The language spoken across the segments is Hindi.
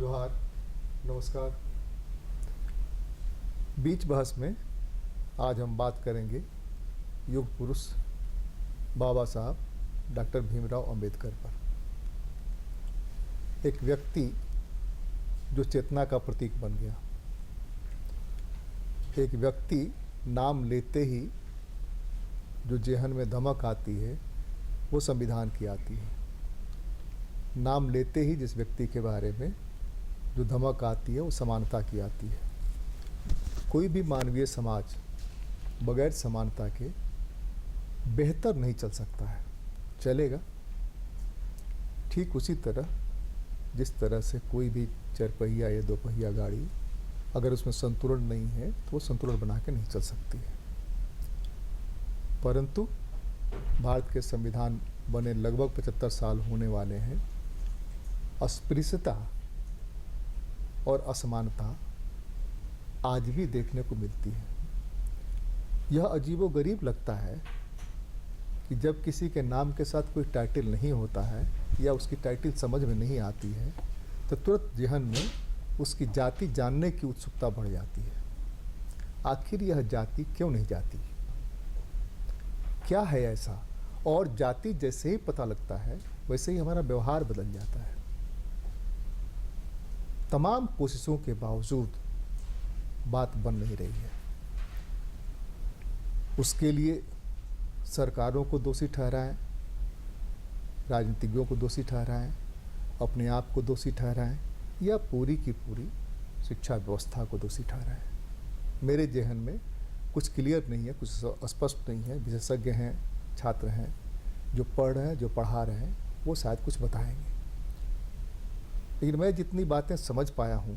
जोहार, नमस्कार। बीच बहस में आज हम बात करेंगे युग पुरुष बाबा साहब डॉक्टर भीमराव अंबेडकर पर। एक व्यक्ति जो चेतना का प्रतीक बन गया, एक व्यक्ति नाम लेते ही जो जेहन में धमक आती है वो संविधान की आती है। नाम लेते ही जिस व्यक्ति के बारे में जो धमक आती है वो समानता की आती है। कोई भी मानवीय समाज बगैर समानता के बेहतर नहीं चल सकता है। चलेगा ठीक उसी तरह जिस तरह से कोई भी चरपहिया या दोपहिया गाड़ी अगर उसमें संतुलन नहीं है तो वो संतुलन बना के नहीं चल सकती है। परंतु भारत के संविधान बने लगभग 75 साल होने वाले हैं। अस्पृश्यता और असमानता आज भी देखने को मिलती है। यह अजीबोगरीब लगता है कि जब किसी के नाम के साथ कोई टाइटल नहीं होता है या उसकी टाइटल समझ में नहीं आती है तो तुरंत जेहन में उसकी जाति जानने की उत्सुकता बढ़ जाती है। आखिर यह जाति क्यों नहीं जाती, क्या है ऐसा? और जाति जैसे ही पता लगता है वैसे ही हमारा व्यवहार बदल जाता है। तमाम कोशिशों के बावजूद बात बन नहीं रही है। उसके लिए सरकारों को दोषी ठहराएं, राजनीतिज्ञों को दोषी ठहराएं, अपने आप को दोषी ठहराएं या पूरी की पूरी शिक्षा व्यवस्था को दोषी ठहराएं। मेरे जेहन में कुछ क्लियर नहीं है, कुछ स्पष्ट नहीं है। विशेषज्ञ हैं, छात्र हैं जो पढ़ रहे हैं, जो पढ़ा रहे हैं, वो शायद कुछ बताएंगे। लेकिन मैं जितनी बातें समझ पाया हूँ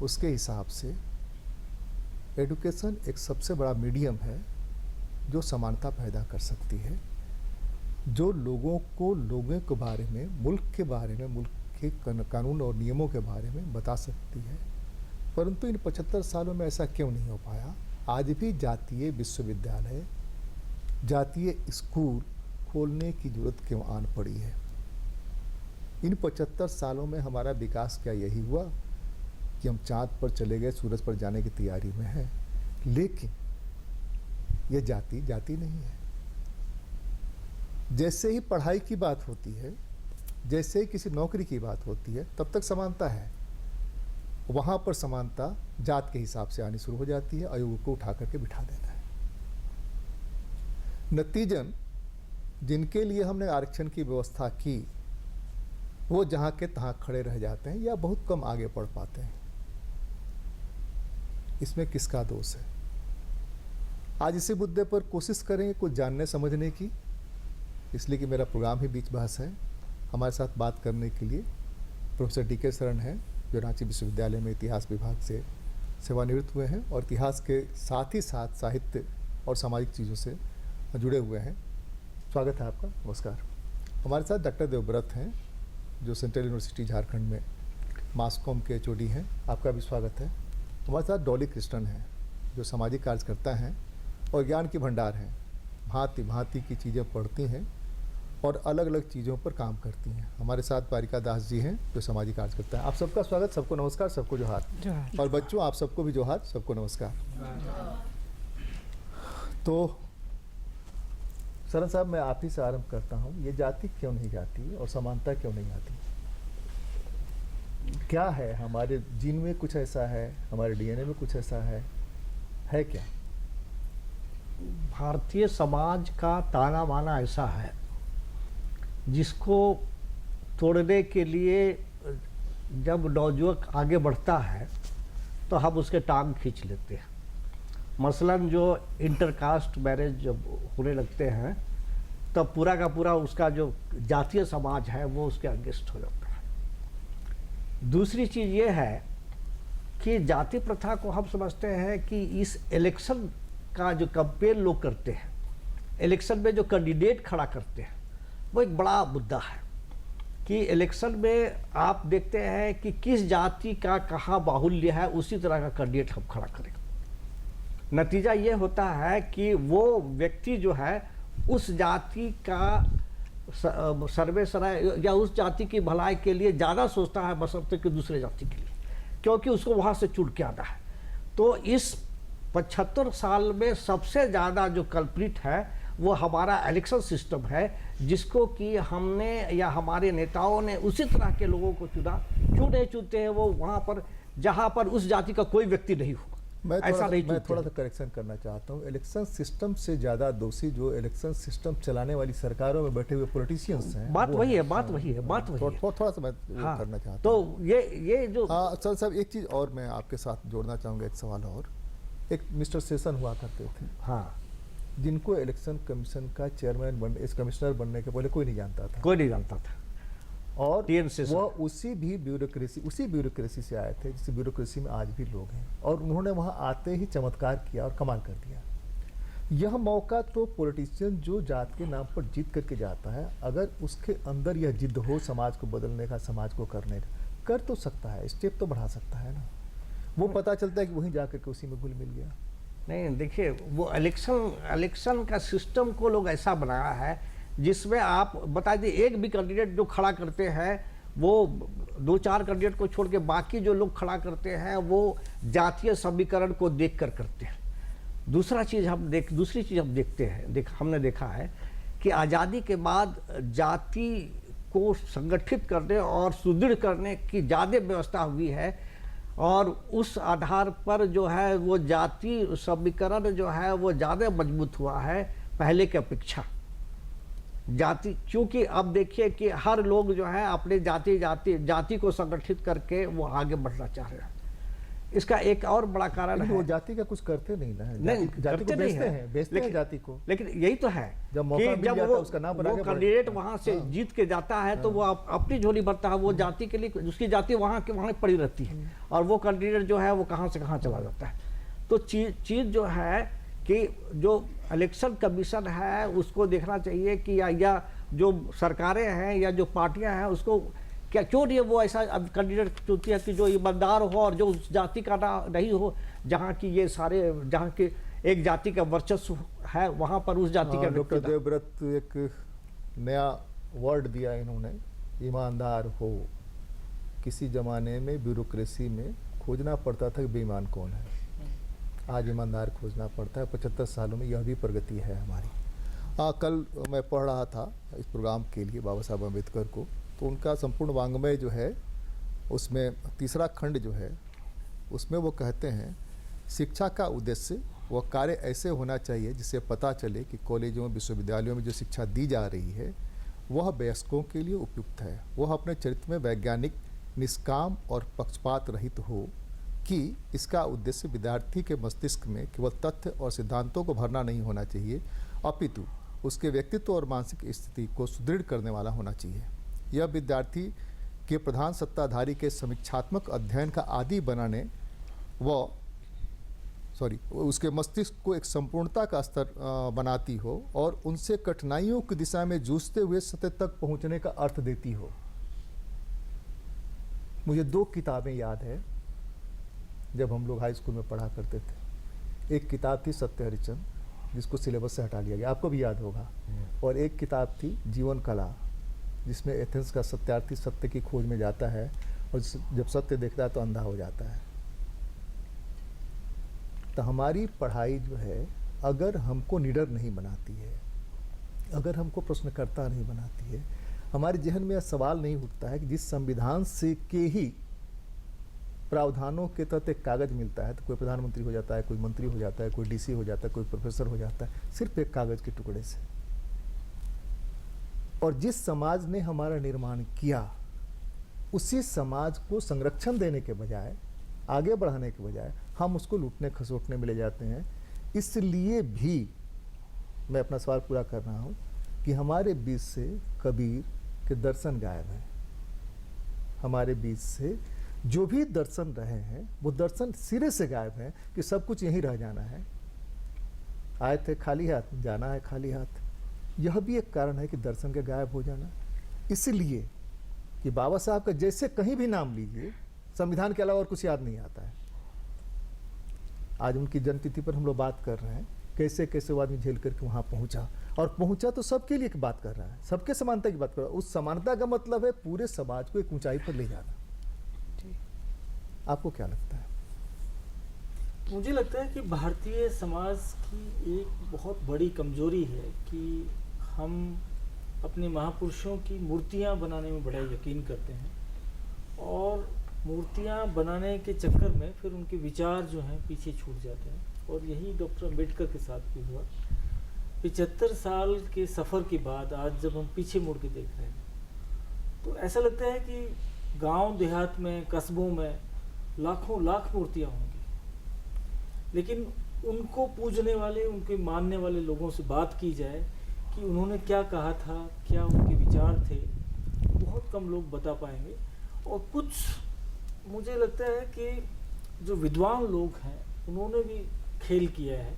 उसके हिसाब से एडुकेशन एक सबसे बड़ा मीडियम है जो समानता पैदा कर सकती है, जो लोगों के बारे में, मुल्क के बारे में, मुल्क के कानून और नियमों के बारे में बता सकती है। परंतु इन 75 सालों में ऐसा क्यों नहीं हो पाया? आज भी जातीय विश्वविद्यालय, जातीय स्कूल खोलने की जरूरत क्यों आन पड़ी है? इन 75 सालों में हमारा विकास क्या यही हुआ कि हम चाँद पर चले गए, सूरज पर जाने की तैयारी में हैं? लेकिन यह जाति नहीं है। जैसे ही पढ़ाई की बात होती है, जैसे ही किसी नौकरी की बात होती है, तब तक समानता है। वहाँ पर समानता जात के हिसाब से आनी शुरू हो जाती है। आयोग को उठा करके बिठा देना है। नतीजन जिनके लिए हमने आरक्षण की व्यवस्था की वो जहाँ के तहाँ खड़े रह जाते हैं या बहुत कम आगे बढ़ पाते हैं। इसमें किसका दोष है? आज इसी मुद्दे पर कोशिश करेंगे कुछ जानने समझने की, इसलिए कि मेरा प्रोग्राम ही बीच बहस है। हमारे साथ बात करने के लिए प्रोफेसर डी.के. शरण हैं जो रांची विश्वविद्यालय में इतिहास विभाग से सेवानिवृत्त हुए हैं और इतिहास के साथ ही साथ साहित्य और सामाजिक चीज़ों से जुड़े हुए हैं। स्वागत है आपका। नमस्कार। हमारे साथ डॉक्टर देवव्रत हैं जो सेंट्रल यूनिवर्सिटी झारखंड में मास कॉम के एचओडी हैं। आपका भी स्वागत है। हमारे साथ डॉली कृष्णन हैं जो सामाजिक कार्यकर्ता हैं और ज्ञान की भंडार हैं। भांति भांति की चीज़ें पढ़ती हैं और अलग अलग चीज़ों पर काम करती हैं। हमारे साथ बारिका दास जी हैं जो सामाजिक कार्यकर्ता हैं। आप सबका स्वागत, सबको नमस्कार, सबको जोहार। और बच्चों आप सबको भी जोहार, सबको नमस्कार। तो शरण साहब, मैं आप ही से आरंभ करता हूँ। ये जाति क्यों नहीं जाती और समानता क्यों नहीं आती? क्या है हमारे जीन में कुछ ऐसा है, हमारे डीएनए में कुछ ऐसा है क्या? भारतीय समाज का ताना बाना ऐसा है जिसको तोड़ने के लिए जब नौजुवक आगे बढ़ता है तो हम उसके टांग खींच लेते हैं। मसलन जो इंटरकास्ट मैरिज जब होने लगते हैं तब पूरा का पूरा उसका जो जातीय समाज है वो उसके अगेंस्ट हो जाता है। दूसरी चीज़ ये है कि जाति प्रथा को हम समझते हैं कि इस इलेक्शन का जो कैंपेन लोग करते हैं, इलेक्शन में जो कैंडिडेट खड़ा करते हैं, वो एक बड़ा मुद्दा है कि इलेक्शन में आप देखते हैं कि किस जाति का कहाँ बाहुल्य है, उसी तरह का कैंडिडेट हम खड़ा करें। नतीजा ये होता है कि वो व्यक्ति जो है उस जाति का सर्वे सराय या उस जाति की भलाई के लिए ज़्यादा सोचता है बशर्ते कि दूसरे जाति के लिए, क्योंकि उसको वहाँ से चुन के आता है। तो इस 75 साल में सबसे ज़्यादा जो कल्प्रिट है वो हमारा इलेक्शन सिस्टम है, जिसको कि हमने या हमारे नेताओं ने उसी तरह के लोगों को चुना। क्यों नहीं चुनते हैं वो वहाँ पर जहाँ पर उस जाति का कोई व्यक्ति नहीं हो, ऐसा नहीं मैं चुनते थोड़ा हैं। सा करेक्शन करना चाहता हूँ। इलेक्शन सिस्टम से ज़्यादा दोषी जो इलेक्शन सिस्टम चलाने वाली सरकारों में बैठे हुए पॉलिटिशियंस हैं, बात वो वही हैं। है, बात वही है, बात वही है। थोड़ा सा मैं वो हाँ, करना चाहता तो हूँ। ये जो हाँ सर साहब, एक चीज़ और मैं आपके साथ जोड़ना चाहूँगा, एक सवाल और। एक मिस्टर सेशन हुआ करते थे, हाँ, जिनको इलेक्शन कमीशन का चेयरमैन इस कमिश्नर बनने के पहले कोई नहीं जानता था, कोई नहीं जानता था। और TN सेशन। वह उसी ब्यूरोक्रेसी से आए थे जिस ब्यूरोक्रेसी में आज भी लोग हैं, और उन्होंने वहाँ आते ही चमत्कार किया और कमाल कर दिया। यह मौका तो पॉलिटिशियन जो जात के नाम पर जीत करके जाता है, अगर उसके अंदर यह जिद हो समाज को बदलने का, समाज को करने का, कर तो सकता है, स्टेप तो बढ़ा सकता है ना। वो पता चलता है कि वहीं जाकर के उसी में घुल मिल गया। नहीं, देखिए वो इलेक्शन का सिस्टम को लोग ऐसा बनाया है जिसमें आप बता दीजिए एक भी कैंडिडेट जो खड़ा करते हैं वो 2-4 कैंडिडेट को छोड़ के बाकी जो लोग खड़ा करते हैं वो जातीय समीकरण को देखकर करते हैं। दूसरी चीज़ हम देखते हैं, हमने देखा है कि आज़ादी के बाद जाति को संगठित करने और सुदृढ़ करने की ज़्यादा व्यवस्था हुई है, और उस आधार पर जो है वो जाति समीकरण जो है वो ज़्यादा मजबूत हुआ है पहले की अपेक्षा। जाति, क्योंकि अब देखिए कि हर लोग जो है अपने जाति को संगठित करके वो आगे बढ़ना चाह रहे हैं। इसका एक और बड़ा कारण लेकिन है, वो जाति का कुछ करते नहीं ना, नहीं जाति को करते नहीं बेचते हैं जाति को। लेकिन यही तो है जब मौका कि मिल जब जाता है, उसका नाम बना वो के कैंडिडेट वहां से जीत के जाता है तो वो अपनी झोली भरता है, वो जाति के लिए, उसकी जाति वहां पड़ी रहती है, और वो कैंडिडेट जो है वो कहां से कहां चला जाता है। तो चीज जो है कि जो इलेक्शन कमीशन है उसको देखना चाहिए कि या जो सरकारें हैं या जो पार्टियां हैं उसको क्या क्यों नहीं वो ऐसा अब कैंडिडेट चुनती है कि जो ईमानदार हो और जो उस जाति का नहीं हो, जहाँ की ये सारे, जहाँ के एक जाति का वर्चस्व है वहाँ पर उस जाति का। डॉक्टर देवव्रत एक नया वर्ड दिया इन्होंने, ईमानदार हो। किसी जमाने में ब्यूरोक्रेसी में खोजना पड़ता था कि बेईमान कौन है, आज ईमानदार खोजना पड़ता है। 75 सालों में यह भी प्रगति है हमारी। कल मैं पढ़ रहा था इस प्रोग्राम के लिए बाबा साहब अम्बेडकर को, तो उनका संपूर्ण वांग्मय जो है उसमें तीसरा खंड जो है उसमें वो कहते हैं, शिक्षा का उद्देश्य वह कार्य ऐसे होना चाहिए जिससे पता चले कि कॉलेजों विश्वविद्यालयों में जो शिक्षा दी जा रही है वह वयस्कों के लिए उपयुक्त है, वह अपने चरित्र में वैज्ञानिक, निष्काम और पक्षपात रहित हो, कि इसका उद्देश्य विद्यार्थी के मस्तिष्क में केवल तथ्य और सिद्धांतों को भरना नहीं होना चाहिए, अपितु उसके व्यक्तित्व और मानसिक स्थिति को सुदृढ़ करने वाला होना चाहिए। यह विद्यार्थी के प्रधान सत्ताधारी के समीक्षात्मक अध्ययन का आदि बनाने उसके मस्तिष्क को एक संपूर्णता का स्तर बनाती हो और उनसे कठिनाइयों की दिशा में जूझते हुए सत्य तक पहुंचने का अर्थ देती हो। मुझे 2 किताबें याद है जब हम लोग हाई स्कूल में पढ़ा करते थे। एक किताब थी सत्य हरिश्चंद्र, जिसको सिलेबस से हटा लिया गया, आपको भी याद होगा, और एक किताब थी जीवन कला, जिसमें एथेंस का सत्यार्थी सत्य की खोज में जाता है और जब सत्य देखता है तो अंधा हो जाता है। तो हमारी पढ़ाई जो है अगर हमको निडर नहीं बनाती है, अगर हमको प्रश्नकर्ता नहीं बनाती है, हमारे जहन में यह सवाल नहीं उठता है कि जिस संविधान से के ही प्रावधानों के तहत एक कागज मिलता है, तो कोई प्रधानमंत्री हो जाता है, कोई मंत्री हो जाता है, कोई डीसी हो जाता है, कोई प्रोफेसर हो जाता है, सिर्फ एक कागज के टुकड़े से। और जिस समाज ने हमारा निर्माण किया उसी समाज को संरक्षण देने के बजाय, आगे बढ़ाने के बजाय हम उसको लूटने खसोटने में ले जाते हैं। इसलिए भी मैं अपना सवाल पूरा कर रहा हूँ कि हमारे बीच से कबीर के दर्शन गायब हैं। हमारे बीच से जो भी दर्शन रहे हैं वो दर्शन सिरे से गायब हैं कि सब कुछ यहीं रह जाना है। आए थे खाली हाथ, जाना है खाली हाथ। यह भी एक कारण है कि दर्शन के गायब हो जाना। इसलिए कि बाबा साहब का जैसे कहीं भी नाम लीजिए, संविधान के अलावा और कुछ याद नहीं आता है। आज उनकी जन्मतिथि पर हम लोग बात कर रहे हैं कैसे कैसे वो आदमी झेल करके वहाँ पहुँचा, और पहुँचा तो सबके लिए की बात कर रहा है, सबके समानता की बात कर रहा है। उस समानता का मतलब है पूरे समाज को एक ऊंचाई पर ले जाना। आपको क्या लगता है? मुझे लगता है कि भारतीय समाज की एक बहुत बड़ी कमजोरी है कि हम अपने महापुरुषों की मूर्तियां बनाने में बड़ा यकीन करते हैं, और मूर्तियां बनाने के चक्कर में फिर उनके विचार जो हैं पीछे छूट जाते हैं। और यही डॉक्टर अंबेडकर के साथ भी हुआ। 75 साल के सफ़र के बाद आज जब हम पीछे मुड़ के देख रहे हैं तो ऐसा लगता है कि गांव देहात में, कस्बों में लाखों लाख मूर्तियां होंगी, लेकिन उनको पूजने वाले, उनके मानने वाले लोगों से बात की जाए कि उन्होंने क्या कहा था, क्या उनके विचार थे, बहुत कम लोग बता पाएंगे। और कुछ मुझे लगता है कि जो विद्वान लोग हैं उन्होंने भी खेल किया है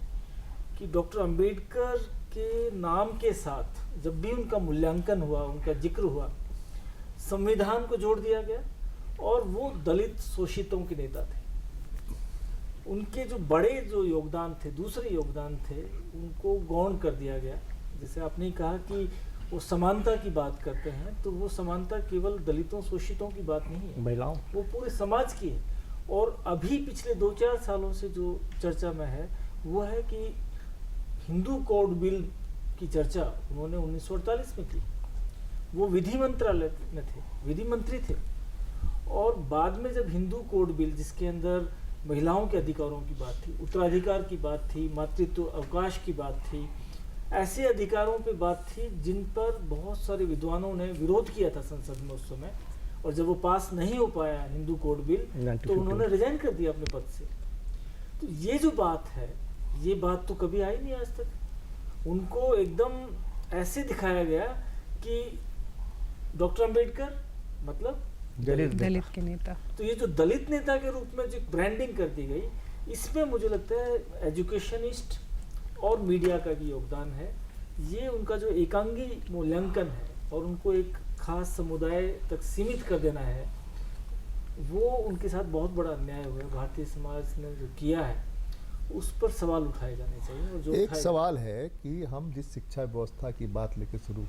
कि डॉक्टर अंबेडकर के नाम के साथ जब भी उनका मूल्यांकन हुआ, उनका जिक्र हुआ, संविधान को जोड़ दिया गया, और वो दलित शोषितों के नेता थे। उनके जो बड़े जो योगदान थे, दूसरे योगदान थे, उनको गौण कर दिया गया। जैसे आपने कहा कि वो समानता की बात करते हैं, तो वो समानता केवल दलितों शोषितों की बात नहीं है, महिलाओं, वो पूरे समाज की है। और अभी पिछले 2-4 सालों से जो चर्चा में है वो है कि हिंदू कोड बिल की चर्चा उन्होंने 1948 में की। वो विधि मंत्रालय में थे, विधि मंत्री थे, और बाद में जब हिंदू कोड बिल, जिसके अंदर महिलाओं के अधिकारों की बात थी, उत्तराधिकार की बात थी, मातृत्व अवकाश की बात थी, ऐसे अधिकारों पे बात थी जिन पर बहुत सारे विद्वानों ने विरोध किया था संसद में उस समय, और जब वो पास नहीं हो पाया हिंदू कोड बिल तो उन्होंने रिजाइन कर दिया अपने पद से। तो ये जो बात है, ये बात तो कभी आई नहीं आज तक। उनको एकदम ऐसे दिखाया गया कि डॉक्टर अंबेडकर मतलब दलित के नेता। तो ये जो दलित नेता के रूप में जो ब्रांडिंग कर दी गई, इसमें मुझे लगता है एजुकेशनिस्ट और मीडिया का भी योगदान है। ये उनका जो एकांगी मूल्यांकन है और उनको एक खास समुदाय तक सीमित कर देना है, वो उनके साथ बहुत बड़ा अन्याय हुआ है। भारतीय समाज ने जो किया है उस पर सवाल उठाए जाने चाहिए। और जो एक सवाल है कि हम जिस शिक्षा व्यवस्था की बात लेकर शुरू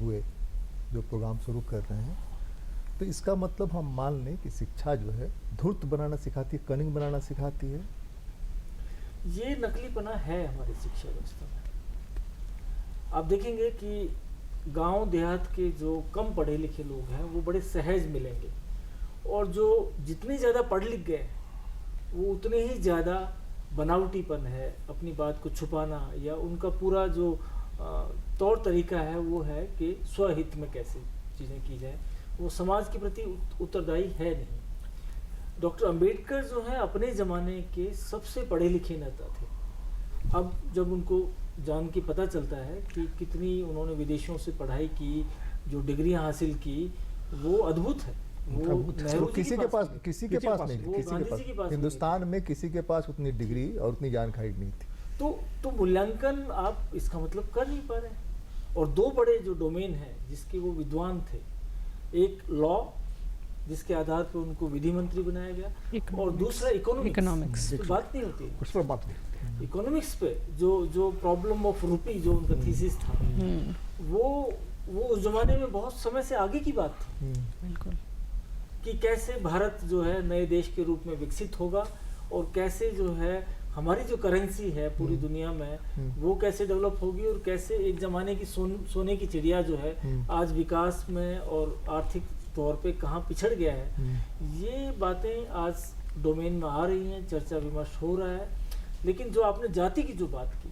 हुए, जो प्रोग्राम शुरू कर रहे हैं, तो इसका मतलब हम मान लें कि शिक्षा जो है धूर्त बनाना सिखाती है, कनिंग बनाना सिखाती है। ये नकलीपना है हमारी शिक्षा व्यवस्था में। आप देखेंगे कि गांव देहात के जो कम पढ़े लिखे लोग हैं वो बड़े सहज मिलेंगे, और जो जितने ज़्यादा पढ़ लिख गए वो उतने ही ज़्यादा बनावटीपन है, अपनी बात को छुपाना, या उनका पूरा जो तौर तरीका है वो है कि स्वहित में कैसे चीज़ें की जाए, वो समाज के प्रति उत्तरदायी है नहीं। डॉक्टर अंबेडकर जो है अपने ज़माने के सबसे पढ़े लिखे नेता थे। अब जब उनको जान के पता चलता है कि कितनी उन्होंने विदेशों से पढ़ाई की, जो डिग्रियां हासिल की, वो अद्भुत है। वो नेहरू जी किसी के पास नहीं, वो किसी के गांधी जी के पास हिंदुस्तान में किसी के पास उतनी डिग्री और उतनी जानकारी नहीं थी। तो मूल्यांकन आप इसका मतलब कर नहीं पा रहे हैं। और दो बड़े जो डोमेन हैं जिसके वो विद्वान थे, एक लॉ जिसके आधार पर उनको विधि मंत्री बनाया गया, और दूसरा इकोनॉमिक्स। तो बात नहीं होती उस पर बात नहीं। इकोनॉमिक्स पे जो प्रॉब्लम ऑफ रूपी जो उनका थीसिस था, वो उस जमाने में बहुत समय से आगे की बात थी। बिल्कुल, कि कैसे भारत जो है नए देश के रूप में विकसित होगा, और कैसे जो है हमारी जो करेंसी है पूरी दुनिया में वो कैसे डेवलप होगी, और कैसे एक ज़माने की सोने की चिड़िया जो है आज विकास में और आर्थिक तौर पे कहाँ पिछड़ गया है। ये बातें आज डोमेन में आ रही हैं, चर्चा विमर्श हो रहा है। लेकिन जो आपने जाति की जो बात की,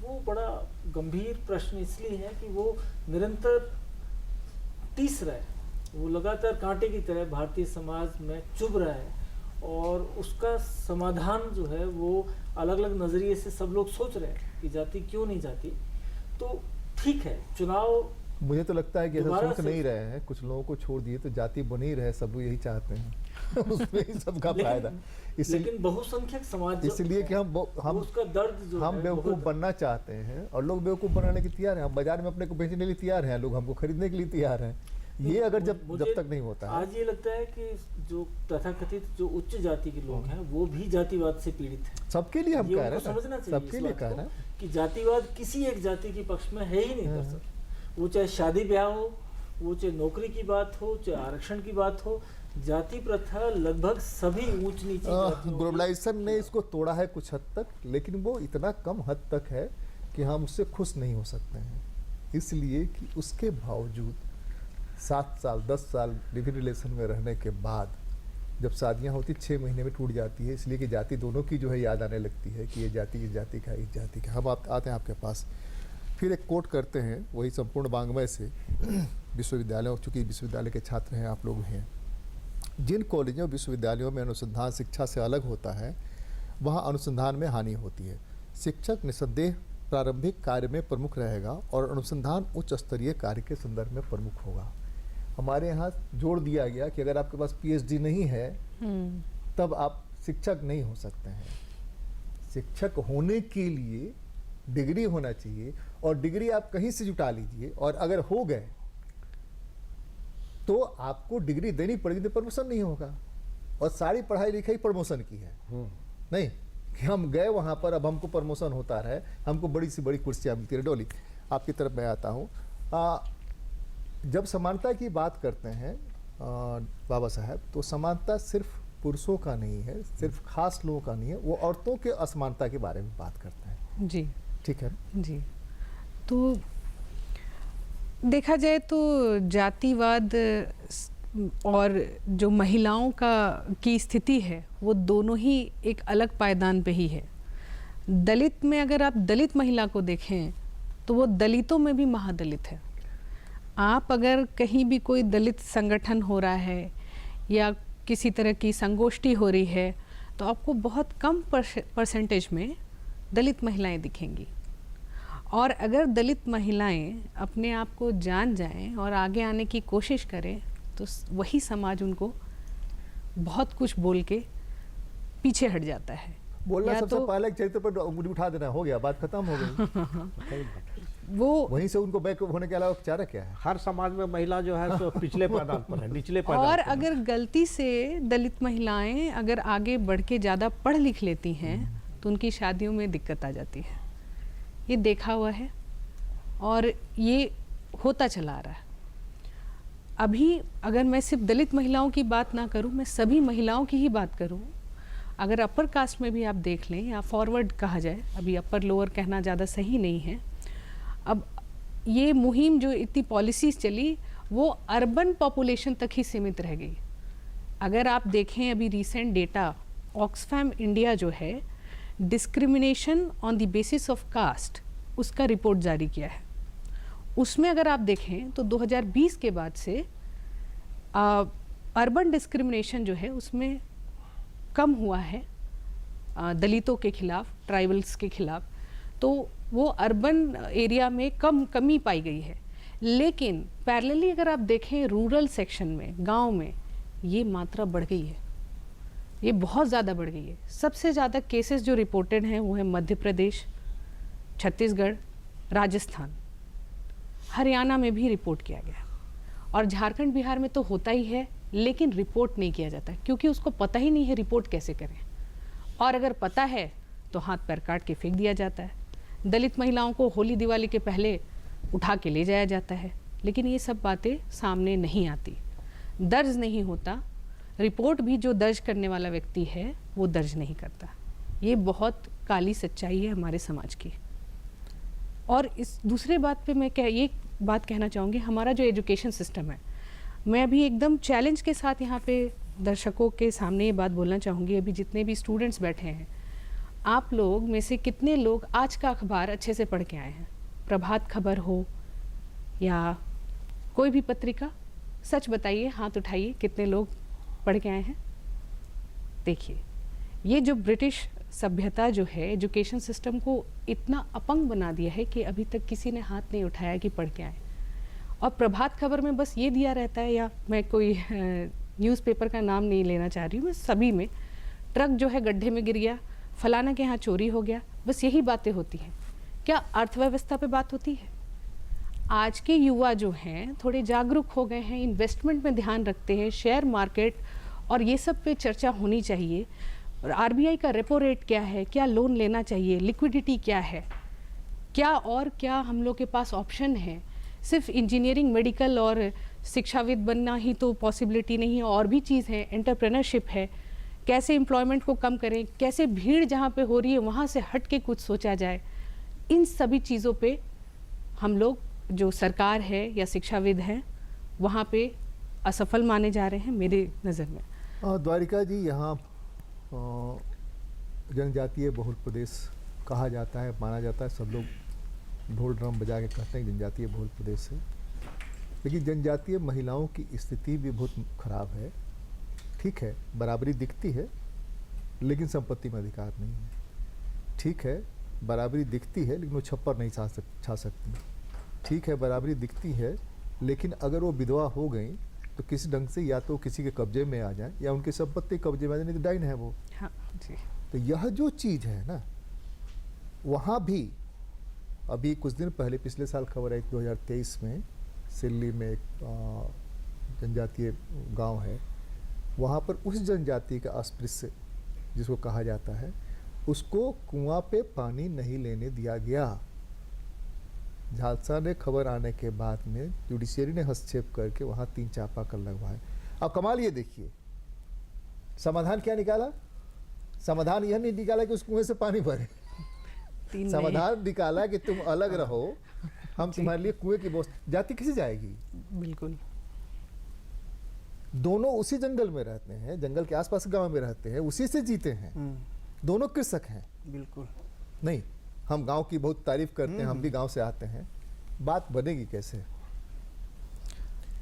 वो बड़ा गंभीर प्रश्न इसलिए है कि वो निरंतर टीस रहा है, वो लगातार कांटे की तरह भारतीय समाज में चुभ रहा है, और उसका समाधान जो है वो अलग अलग नज़रिए से सब लोग सोच रहे हैं कि जाति क्यों नहीं जाती। तो ठीक है, चुनाव मुझे तो लगता है कि ऐसा सोच नहीं रहे हैं, कुछ लोगों को छोड़ दिए तो जाति बन ही रहे, सब यही चाहते हैं उसमें ही सबका फायदा। लेकिन बहुसंख्यक समाज इसलिए कि हम उसका दर्द जो हम बेवकूफ़ बनना चाहते हैं, और लोग बेवकूफ़ बनाने के तैयार हैं। हम बाजार में अपने को बेचने के लिए तैयार हैं, लोग हमको खरीदने के लिए तैयार हैं, ये अगर जब मुझे तक नहीं होता है, आज ये लगता है कि जो तथाकथित जो उच्च जाति के लोग हैं वो भी जातिवाद से पीड़ित हैं। सबके लिए हम ये कह रहे उनको हैं समझना ना, चाहिए सबके इस लिए बात कह को रहे हैं। कि जातिवाद किसी एक जाति के पक्ष में है ही नहीं कर सकता। वो चाहे शादी ब्याह हो, वो चाहे नौकरी की बात हो, चाहे आरक्षण की बात हो, जाति प्रथा लगभग सभी ऊंच नीची जातियों की ग्लोबलाइजेशन ने इसको तोड़ा है कुछ हद तक, लेकिन वो इतना कम हद तक है कि हम उससे खुश नहीं हो सकते हैं। इसलिए कि उसके बावजूद 7 साल 10 साल लिविंग रिलेशन में रहने के बाद जब शादियां होती 6 महीने में टूट जाती है, इसलिए कि जाति दोनों की जो है याद आने लगती है कि ये जाति इस जाति का, इस जाति का। हम आते हैं आपके पास, फिर एक कोट करते हैं वही संपूर्ण वाङ्मय से विश्वविद्यालयों, चूँकि विश्वविद्यालय के छात्र हैं आप लोग हैं, जिन कॉलेजों विश्वविद्यालयों में अनुसंधान शिक्षा से अलग होता है वहाँ अनुसंधान में हानि होती है। शिक्षक निस्संदेह प्रारंभिक कार्य में प्रमुख रहेगा और अनुसंधान उच्च स्तरीय कार्य के संदर्भ में प्रमुख होगा। हमारे यहाँ जोड़ दिया गया कि अगर आपके पास PhD नहीं है तब आप शिक्षक नहीं हो सकते हैं। शिक्षक होने के लिए डिग्री होना चाहिए, और डिग्री आप कहीं से जुटा लीजिए, और अगर हो गए तो आपको डिग्री देनी पड़ेगी, तो प्रमोशन नहीं होगा। और सारी पढ़ाई लिखाई प्रमोशन की है, नहीं कि हम गए वहाँ पर अब हमको प्रमोशन होता रहे, हमको बड़ी सी बड़ी कुर्सियाँ मिलती रहे। डोली आपकी तरफ मैं आता हूँ। जब समानता की बात करते हैं बाबा साहब, तो समानता सिर्फ पुरुषों का नहीं है, सिर्फ खास लोगों का नहीं है, वो औरतों के असमानता के बारे में बात करते हैं। जी ठीक है जी। तो देखा जाए तो जातिवाद और जो महिलाओं की स्थिति है वो दोनों ही एक अलग पायदान पे ही है। दलित में अगर आप दलित महिला को देखें तो वो दलितों में भी महादलित है। आप अगर कहीं भी कोई दलित संगठन हो रहा है या किसी तरह की संगोष्ठी हो रही है तो आपको बहुत कम परसेंटेज में दलित महिलाएं दिखेंगी। और अगर दलित महिलाएं अपने आप को जान जाएं और आगे आने की कोशिश करें तो वही समाज उनको बहुत कुछ बोल के पीछे हट जाता है। बोलना सबसे पहले चरित्र पर उंगली उठा देना, हो गया, बात खत्म हो गई। वो वहीं से उनको बैक होने के अलावा चारा क्या है? हर समाज में महिला जो है सो पिछले पायदान पर है, निचले पायदान और पर है। अगर गलती से दलित महिलाएं अगर आगे बढ़ के ज़्यादा पढ़ लिख लेती हैं तो उनकी शादियों में दिक्कत आ जाती है। ये देखा हुआ है और ये होता चला आ रहा है। अभी अगर मैं सिर्फ दलित महिलाओं की बात ना करूं, मैं सभी महिलाओं की ही बात करूं, अगर अपर कास्ट में भी आप देख लें या फॉरवर्ड कहा जाए, अभी अपर लोअर कहना ज़्यादा सही नहीं है, अब ये मुहिम जो इतनी पॉलिसीज़ चली वो अर्बन पॉपुलेशन तक ही सीमित रह गई। अगर आप देखें अभी रीसेंट डेटा, ऑक्सफैम इंडिया जो है discrimination on the basis of caste, उसका रिपोर्ट जारी किया है। उसमें अगर आप देखें तो 2020 के बाद से अर्बन डिस्क्रिमिनेशन जो है उसमें कम हुआ है दलितों के खिलाफ, ट्राइबल्स के खिलाफ, तो वो अर्बन एरिया में कमी पाई गई है। लेकिन पैरेलली अगर आप देखें रूरल सेक्शन में, गांव में, ये मात्रा बढ़ गई है, ये बहुत ज़्यादा बढ़ गई है। सबसे ज़्यादा केसेस जो रिपोर्टेड हैं वो है मध्य प्रदेश, छत्तीसगढ़, राजस्थान, हरियाणा में भी रिपोर्ट किया गया, और झारखंड बिहार में तो होता ही है, लेकिन रिपोर्ट नहीं किया जाता क्योंकि उसको पता ही नहीं है रिपोर्ट कैसे करें, और अगर पता है तो हाथ पैर काट के फेंक दिया जाता है। दलित महिलाओं को होली दिवाली के पहले उठा के ले जाया जाता है, लेकिन ये सब बातें सामने नहीं आती, दर्ज नहीं होता। रिपोर्ट भी जो दर्ज करने वाला व्यक्ति है वो दर्ज नहीं करता। ये बहुत काली सच्चाई है हमारे समाज की। और इस दूसरे बात पे मैं ये बात कहना चाहूँगी, हमारा जो एजुकेशन सिस्टम है, मैं अभी एकदम चैलेंज के साथ यहाँ पे दर्शकों के सामने ये बात बोलना चाहूँगी। अभी जितने भी स्टूडेंट्स बैठे हैं, आप लोग में से कितने लोग आज का अखबार अच्छे से पढ़ के आए हैं? प्रभात खबर हो या कोई भी पत्रिका, सच बताइए, हाथ उठाइए, कितने लोग पढ़ के आए हैं? देखिए, ये जो ब्रिटिश सभ्यता जो है एजुकेशन सिस्टम को इतना अपंग बना दिया है कि अभी तक किसी ने हाथ नहीं उठाया कि पढ़ के आए। और प्रभात खबर में बस ये दिया रहता है, या मैं कोई न्यूज़पेपर का नाम नहीं लेना चाह रही हूँ, मैं सभी में ट्रक जो है गड्ढे में गिर गया, फलाना के यहाँ चोरी हो गया, बस यही बातें होती हैं। क्या अर्थव्यवस्था पे बात होती है? आज के युवा जो हैं थोड़े जागरूक हो गए हैं, इन्वेस्टमेंट में ध्यान रखते हैं, शेयर मार्केट और ये सब पे चर्चा होनी चाहिए। और आरबीआई का रेपो रेट क्या है, क्या लोन लेना चाहिए, लिक्विडिटी क्या है, क्या हम लोग के पास ऑप्शन है। सिर्फ इंजीनियरिंग, मेडिकल और शिक्षाविद बनना ही तो पॉसिबिलिटी नहीं है, और भी चीज़ है, एंटरप्रेन्योरशिप है। कैसे एम्प्लॉयमेंट को कम करें, कैसे भीड़ जहाँ पे हो रही है वहाँ से हट के कुछ सोचा जाए। इन सभी चीज़ों पे हम लोग जो सरकार है या शिक्षाविद हैं वहाँ पे असफल माने जा रहे हैं मेरे नज़र में। द्वारिका जी, यहाँ जनजातीय बहुल प्रदेश कहा जाता है, माना जाता है, सब लोग ढोल ड्रम बजा के कहते हैं जनजातीय बहुल प्रदेश है, लेकिन जनजातीय महिलाओं की स्थिति भी बहुत खराब है। ठीक है, बराबरी दिखती है लेकिन संपत्ति में अधिकार नहीं है। ठीक है, बराबरी दिखती है लेकिन वो छप्पर नहीं छा सकती। ठीक है, बराबरी दिखती है लेकिन अगर वो विधवा हो गई तो किसी ढंग से या तो किसी के कब्जे में आ जाए या उनकी संपत्ति कब्जे में आ जाए, नहीं तो डाइन है वो। हाँ जी। तो यह जो चीज़ है ना, वहाँ भी अभी कुछ दिन पहले पिछले साल खबर आई 2023 में सिल्ली में एक जनजातीय गांव है, वहाँ पर उस जनजाति का अस्पृश्य जिसको कहा जाता है उसको कुआं पे पानी नहीं लेने दिया गया। झालसा ने खबर आने के बाद में जुडिशियरी ने हस्तक्षेप करके वहाँ 3 चापाकल लगवाए। अब कमाल ये देखिए, समाधान क्या निकाला? समाधान यह नहीं निकाला कि उस कुएं से पानी भरे, समाधान निकाला कि तुम अलग रहो, हम तुम्हारे लिए कुएं की व्यवस्था। जाति किसे जाएगी? बिल्कुल। दोनों उसी जंगल में रहते हैं, जंगल के आसपास गांव में रहते हैं, उसी से जीते हैं, दोनों कृषक हैं। बिल्कुल नहीं, हम गांव की बहुत तारीफ करते हैं, हम भी गांव से आते हैं, बात बनेगी कैसे?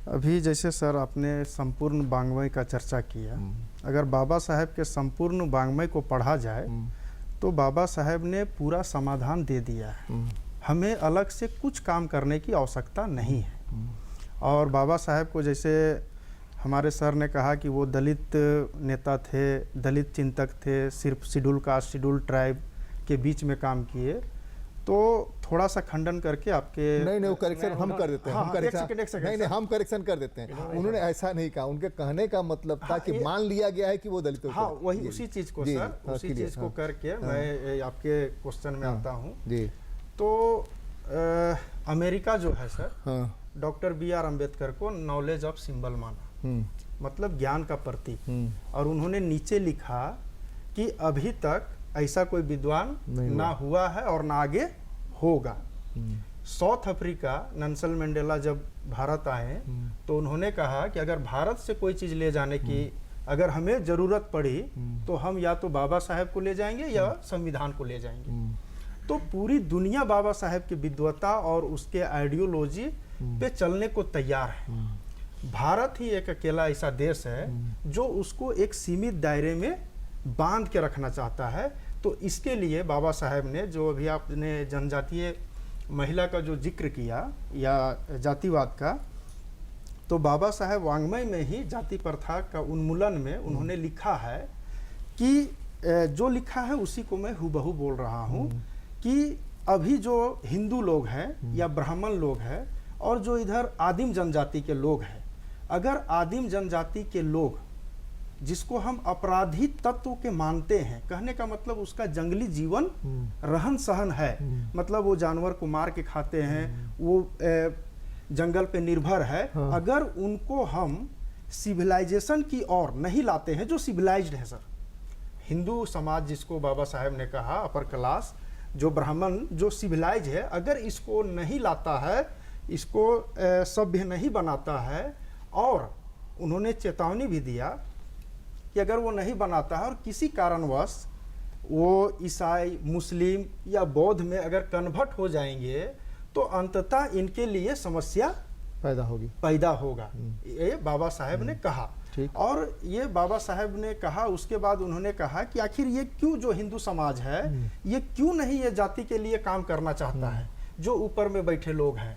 अभी जैसे सर आपने संपूर्ण वाङ्मय का चर्चा किया, अगर बाबा साहेब के संपूर्ण वाङ्मय को पढ़ा जाए तो बाबा साहेब ने पूरा समाधान दे दिया है। हमें अलग से कुछ काम करने की आवश्यकता नहीं है। और बाबा साहेब को जैसे हमारे सर ने कहा कि वो दलित नेता थे, दलित चिंतक थे, सिर्फ शेड्यूल कास्ट, शेड्यूल ट्राइब के बीच में काम किए, तो थोड़ा सा खंडन करके आपके नहीं वो करेक्शन हम कर देते हैं। हाँ, हम करेक्शन नहीं, हम करेक्शन कर देते हैं। उन्होंने ऐसा नहीं कहा, उनके कहने का मतलब था कि मान लिया गया है कि वो दलितों हाँ, वही उसी चीज को सर, उसी चीज को करके मैं आपके क्वेश्चन में आता हूँ जी। तो अमेरिका जो है सर, डॉक्टर B.R. अम्बेडकर को नॉलेज ऑफ सिंबल माना, मतलब ज्ञान का प्रतीक, और उन्होंने नीचे लिखा कि अभी तक ऐसा कोई विद्वान ना हुआ है और ना आगे होगा। साउथ अफ्रीका नेल्सन मंडेला जब भारत आए तो उन्होंने कहा कि अगर भारत से कोई चीज ले जाने की अगर हमें जरूरत पड़ी तो हम या तो बाबा साहेब को ले जाएंगे या संविधान को ले जाएंगे। तो पूरी दुनिया बाबा साहेब की विद्वता और उसके आइडियोलॉजी पे चलने को तैयार है। भारत ही एक अकेला ऐसा देश है जो उसको एक सीमित दायरे में बांध के रखना चाहता है। तो इसके लिए बाबा साहेब ने, जो अभी आपने जनजातीय महिला का जो जिक्र किया या जातिवाद का, तो बाबा साहेब वाङ्मय में ही जाति प्रथा का उन्मूलन में उन्होंने लिखा है कि जो लिखा है उसी को मैं हूबहू बोल रहा हूँ कि अभी जो हिंदू लोग हैं या ब्राह्मण लोग हैं और जो इधर आदिम जनजाति के लोग हैं, अगर आदिम जनजाति के लोग जिसको हम अपराधी तत्व के मानते हैं, कहने का मतलब उसका जंगली जीवन रहन सहन है, मतलब वो जानवर को मार के खाते हैं, वो जंगल पे निर्भर है, अगर उनको हम सिविलाइजेशन की ओर नहीं लाते हैं, जो सिविलाइज्ड है सर, हिंदू समाज जिसको बाबा साहेब ने कहा अपर क्लास, जो ब्राह्मण जो सिविलाइज है, अगर इसको नहीं लाता है, इसको सभ्य नहीं बनाता है, और उन्होंने चेतावनी भी दिया कि अगर वो नहीं बनाता है और किसी कारणवश वो ईसाई, मुस्लिम या बौद्ध में अगर कन्वर्ट हो जाएंगे तो अंततः इनके लिए समस्या पैदा होगा। ये बाबा साहेब ने कहा। और ये बाबा साहेब ने कहा, उसके बाद उन्होंने कहा कि आखिर ये क्यों जो हिंदू समाज है ये क्यों नहीं ये जाति के लिए काम करना चाहता है, जो ऊपर में बैठे लोग हैं।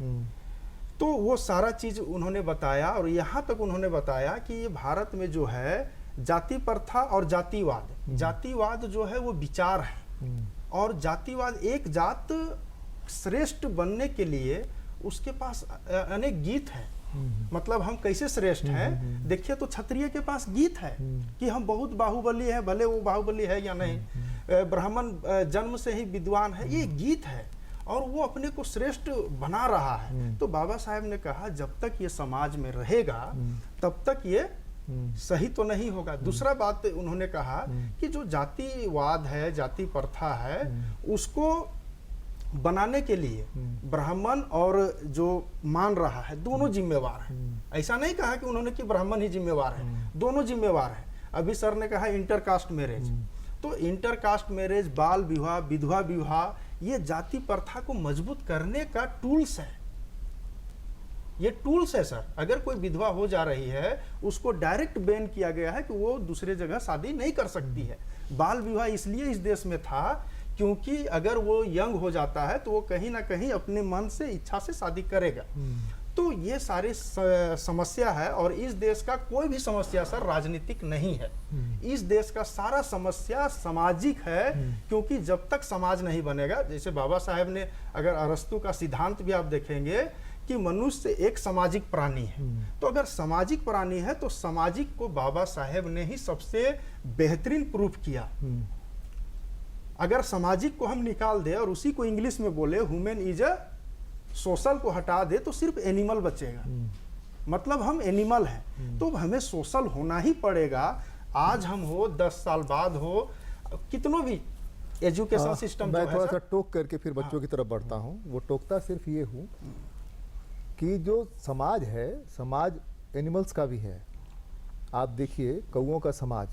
तो वो सारा चीज उन्होंने बताया और यहाँ तक उन्होंने बताया कि ये भारत में जो है जाति प्रथा और जातिवाद, जातिवाद जो है वो विचार है, और जातिवाद एक जात श्रेष्ठ बनने के लिए उसके पास अनेक गीत हैं, मतलब हम कैसे श्रेष्ठ हैं। देखिए तो क्षत्रिय के पास गीत है कि हम बहुत बाहुबली है, भले वो बाहुबली है या नहीं, ब्राह्मण जन्म से ही विद्वान है, ये गीत है और वो अपने को श्रेष्ठ बना रहा है। तो बाबा साहेब ने कहा जब तक ये समाज में रहेगा तब तक ये सही तो नहीं होगा। दूसरा बात उन्होंने कहा कि जो जातिवाद है, जाति प्रथा है, उसको बनाने के लिए ब्राह्मण और जो मान रहा है दोनों जिम्मेवार हैं। ऐसा नहीं कहा कि उन्होंने कि ब्राह्मण ही जिम्मेवार है, दोनों जिम्मेवार हैं। अभी सर ने कहा इंटरकास्ट मैरिज, तो इंटरकास्ट मैरिज, बाल विवाह, विधवा विवाह, ये जाति प्रथा को मजबूत करने का टूल्स है। ये टूल्स है सर। अगर कोई विधवा हो जा रही है उसको डायरेक्ट बैन किया गया है कि वो दूसरे जगह शादी नहीं कर सकती है। बाल विवाह इसलिए इस देश में था क्योंकि अगर वो यंग हो जाता है तो वो कहीं ना कहीं अपने मन से, इच्छा से शादी करेगा। तो ये सारी समस्या है और इस देश का कोई भी समस्या सर राजनीतिक नहीं है। इस देश का सारा समस्या सामाजिक है, क्योंकि जब तक समाज नहीं बनेगा, जैसे बाबा साहेब ने, अगर अरस्तु का सिद्धांत भी आप देखेंगे कि मनुष्य एक सामाजिक प्राणी है, तो अगर सामाजिक प्राणी है तो सामाजिक को बाबा साहेब ने ही सबसे बेहतरीन प्रूफ किया। अगर सामाजिक को हम निकाल दे और उसी को इंग्लिश में बोले ह्यूमन इज अ सोशल को हटा दे तो सिर्फ एनिमल बचेगा, मतलब हम एनिमल हैं। तो हमें सोशल होना ही पड़ेगा। आज हम हो, 10 साल बाद हो, कितनों भी एजुकेशन सिस्टम। मैं थोड़ा सा टोक करके फिर बच्चों की तरफ बढ़ता हूँ। वो टोकता सिर्फ ये हूँ कि जो समाज है, समाज एनिमल्स का भी है। आप देखिए कौओं का समाज,